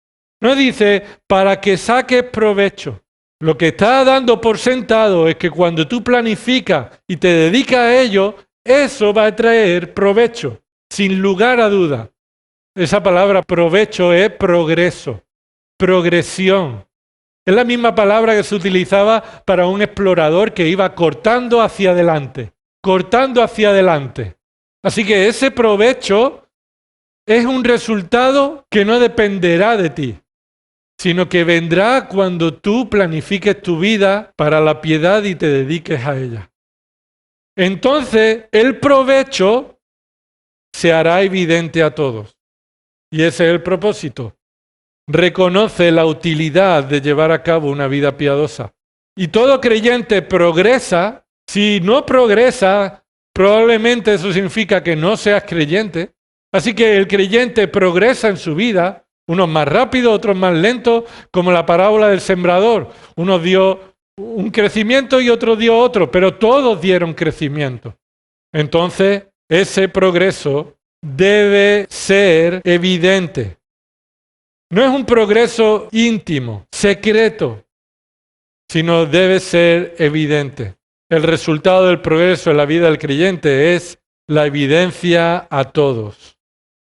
No dice para que saques provecho. Lo que está dando por sentado es que cuando tú planificas y te dedicas a ello, eso va a traer provecho, sin lugar a duda. Esa palabra provecho es progreso, progresión. Es la misma palabra que se utilizaba para un explorador que iba cortando hacia adelante, cortando hacia adelante. Así que ese provecho es un resultado que no dependerá de ti, sino que vendrá cuando tú planifiques tu vida para la piedad y te dediques a ella. Entonces, el provecho se hará evidente a todos. Y ese es el propósito. Reconoce la utilidad de llevar a cabo una vida piadosa. Y todo creyente progresa. Si no progresa, probablemente eso significa que no seas creyente. Así que el creyente progresa en su vida, unos más rápidos, otros más lentos, como la parábola del sembrador. Uno dio un crecimiento y otro dio otro, pero todos dieron crecimiento. Entonces, ese progreso debe ser evidente. No es un progreso íntimo, secreto, sino debe ser evidente. El resultado del progreso en la vida del creyente es la evidencia a todos.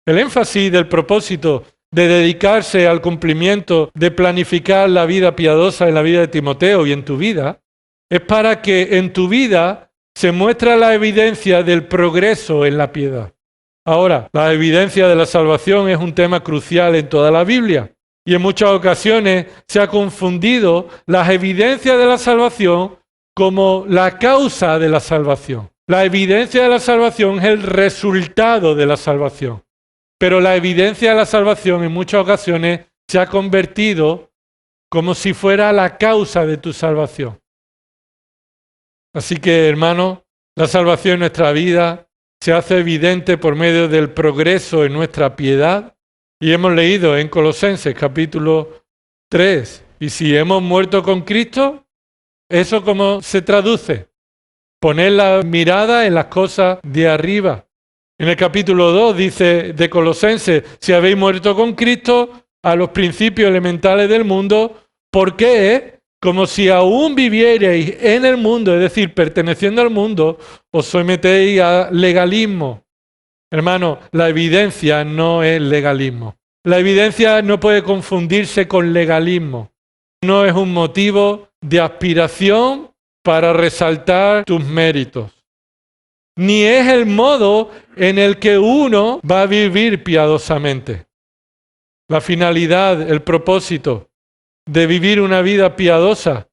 El énfasis del propósito de dedicarse al cumplimiento, de planificar la vida piadosa en la vida de Timoteo y en tu vida, es para que en tu vida se muestre la evidencia del progreso en la piedad. Ahora, la evidencia de la salvación es un tema crucial en toda la Biblia y en muchas ocasiones se ha confundido las evidencias de la salvación como la causa de la salvación. La evidencia de la salvación es el resultado de la salvación, pero la evidencia de la salvación en muchas ocasiones se ha convertido como si fuera la causa de tu salvación. Así que, hermano, la salvación en nuestra vida se hace evidente por medio del progreso en nuestra piedad. Y hemos leído en Colosenses capítulo 3, y si hemos muerto con Cristo, ¿eso cómo se traduce? Poner la mirada en las cosas de arriba. En el capítulo 2 dice de Colosenses, si habéis muerto con Cristo a los principios elementales del mundo, ¿por qué? Como si aún vivierais en el mundo, es decir, perteneciendo al mundo, os sometéis a legalismo. Hermano, la evidencia no es legalismo. La evidencia no puede confundirse con legalismo. No es un motivo de aspiración para resaltar tus méritos. Ni es el modo en el que uno va a vivir piadosamente. La finalidad, el propósito de vivir una vida piadosa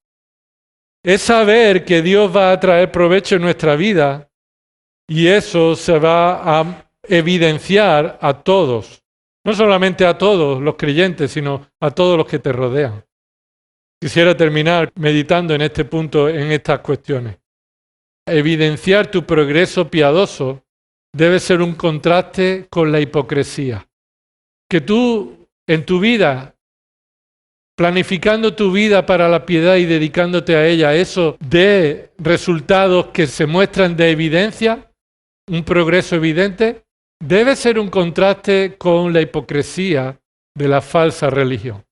es saber que Dios va a traer provecho en nuestra vida y eso se va a evidenciar a todos, no solamente a todos los creyentes, sino a todos los que te rodean. Quisiera terminar meditando en este punto, en estas cuestiones. Evidenciar tu progreso piadoso debe ser un contraste con la hipocresía. Que tú en tu vida, planificando tu vida para la piedad y dedicándote a ella, eso dé resultados que se muestran de evidencia, un progreso evidente, debe ser un contraste con la hipocresía de la falsa religión.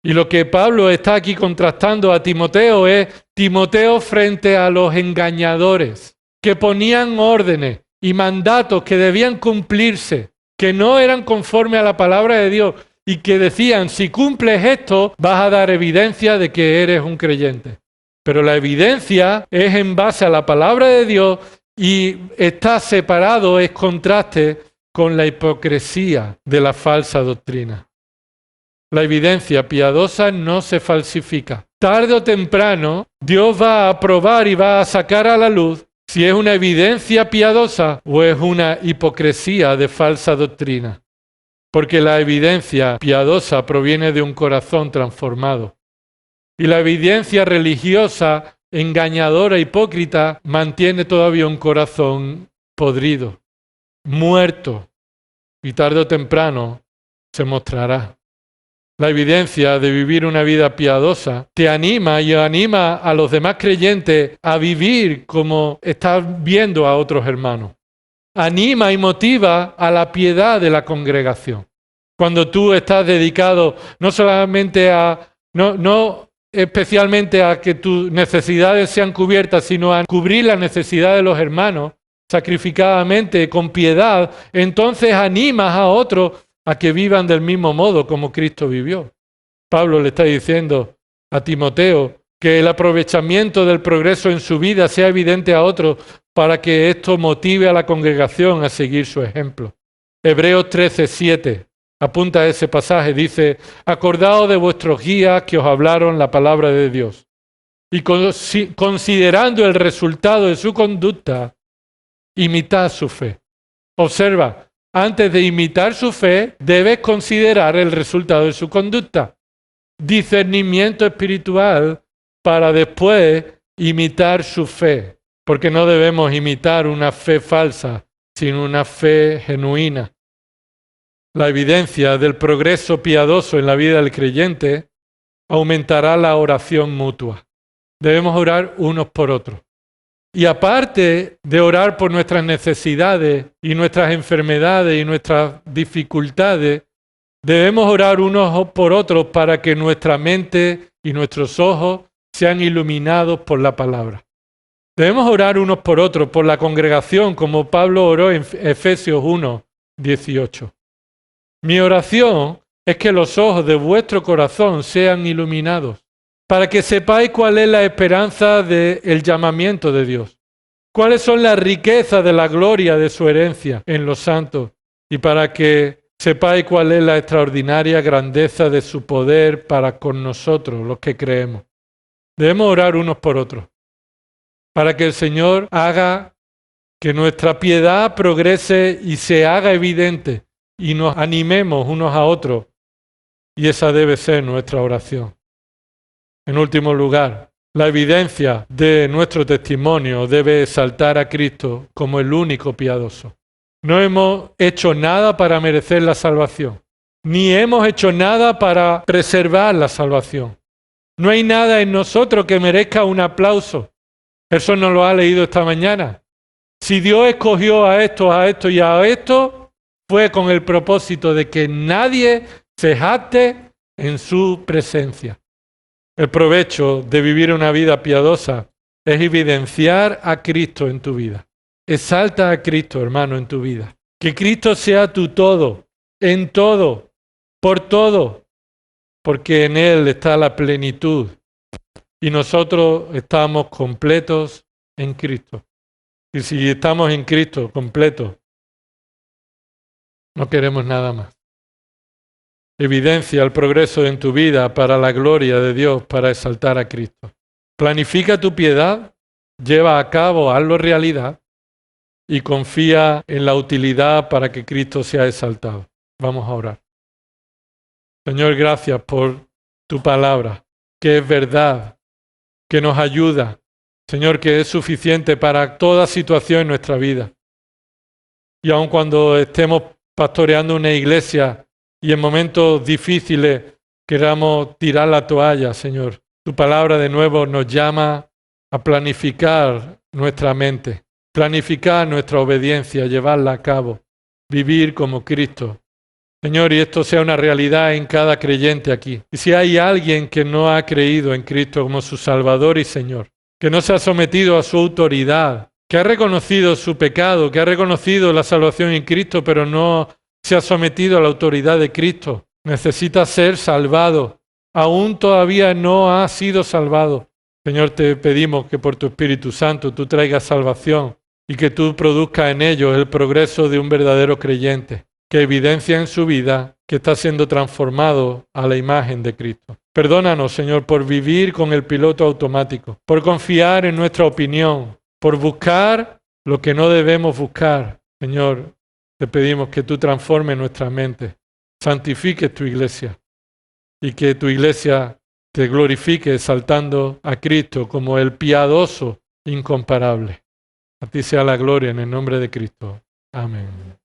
Y lo que Pablo está aquí contrastando a Timoteo es Timoteo frente a los engañadores que ponían órdenes y mandatos que debían cumplirse, que no eran conforme a la palabra de Dios y que decían, si cumples esto, vas a dar evidencia de que eres un creyente. Pero la evidencia es en base a la palabra de Dios y está separado, es contraste con la hipocresía de la falsa doctrina. La evidencia piadosa no se falsifica. Tarde o temprano, Dios va a probar y va a sacar a la luz si es una evidencia piadosa o es una hipocresía de falsa doctrina. Porque la evidencia piadosa proviene de un corazón transformado. Y la evidencia religiosa, engañadora, hipócrita, mantiene todavía un corazón podrido, muerto. Y tarde o temprano se mostrará. La evidencia de vivir una vida piadosa te anima y anima a los demás creyentes a vivir como estás viendo a otros hermanos. Anima y motiva a la piedad de la congregación. Cuando tú estás dedicado no solamente no especialmente a que tus necesidades sean cubiertas, sino a cubrir las necesidades de los hermanos sacrificadamente, con piedad, entonces animas a otros a que vivan del mismo modo como Cristo vivió. Pablo le está diciendo a Timoteo que el aprovechamiento del progreso en su vida sea evidente a otros para que esto motive a la congregación a seguir su ejemplo. Hebreos 13:7 apunta a ese pasaje, dice, acordaos de vuestros guías que os hablaron la palabra de Dios y considerando el resultado de su conducta, imitad su fe. Observa, antes de imitar su fe, debes considerar el resultado de su conducta. Discernimiento espiritual para después imitar su fe, porque no debemos imitar una fe falsa, sino una fe genuina. La evidencia del progreso piadoso en la vida del creyente aumentará la oración mutua. Debemos orar unos por otros. Y aparte de orar por nuestras necesidades y nuestras enfermedades y nuestras dificultades, debemos orar unos por otros para que nuestra mente y nuestros ojos sean iluminados por la palabra. Debemos orar unos por otros, por la congregación, como Pablo oró en Efesios 1, 18. Mi oración es que los ojos de vuestro corazón sean iluminados, para que sepáis cuál es la esperanza del llamamiento de Dios, cuáles son las riquezas de la gloria de su herencia en los santos, y para que sepáis cuál es la extraordinaria grandeza de su poder para con nosotros, los que creemos. Debemos orar unos por otros, para que el Señor haga que nuestra piedad progrese y se haga evidente, y nos animemos unos a otros, y esa debe ser nuestra oración. En último lugar, la evidencia de nuestro testimonio debe exaltar a Cristo como el único piadoso. No hemos hecho nada para merecer la salvación, ni hemos hecho nada para preservar la salvación. No hay nada en nosotros que merezca un aplauso. Eso nos lo ha leído esta mañana. Si Dios escogió a esto y a esto, fue con el propósito de que nadie se jacte en su presencia. El provecho de vivir una vida piadosa es evidenciar a Cristo en tu vida. Exalta a Cristo, hermano, en tu vida. Que Cristo sea tu todo, en todo, por todo, porque en Él está la plenitud y nosotros estamos completos en Cristo. Y si estamos en Cristo completos, no queremos nada más. Evidencia el progreso en tu vida para la gloria de Dios, para exaltar a Cristo. Planifica tu piedad, lleva a cabo, hazlo realidad y confía en la utilidad para que Cristo sea exaltado. Vamos a orar. Señor, gracias por tu palabra, que es verdad, que nos ayuda. Señor, que es suficiente para toda situación en nuestra vida. Y aun cuando estemos pastoreando una iglesia y en momentos difíciles queramos tirar la toalla, Señor, tu palabra de nuevo nos llama a planificar nuestra mente, planificar nuestra obediencia, llevarla a cabo, vivir como Cristo. Señor, y esto sea una realidad en cada creyente aquí. Y si hay alguien que no ha creído en Cristo como su Salvador y Señor, que no se ha sometido a su autoridad, que ha reconocido su pecado, que ha reconocido la salvación en Cristo, pero no se ha sometido a la autoridad de Cristo, necesita ser salvado. Aún todavía no ha sido salvado. Señor, te pedimos que por tu Espíritu Santo tú traigas salvación y que tú produzcas en ellos el progreso de un verdadero creyente, que evidencia en su vida que está siendo transformado a la imagen de Cristo. Perdónanos, Señor, por vivir con el piloto automático, por confiar en nuestra opinión, por buscar lo que no debemos buscar. Señor, te pedimos que tú transformes nuestra mente, santifiques tu iglesia y que tu iglesia te glorifique exaltando a Cristo como el piadoso incomparable. A ti sea la gloria en el nombre de Cristo. Amén.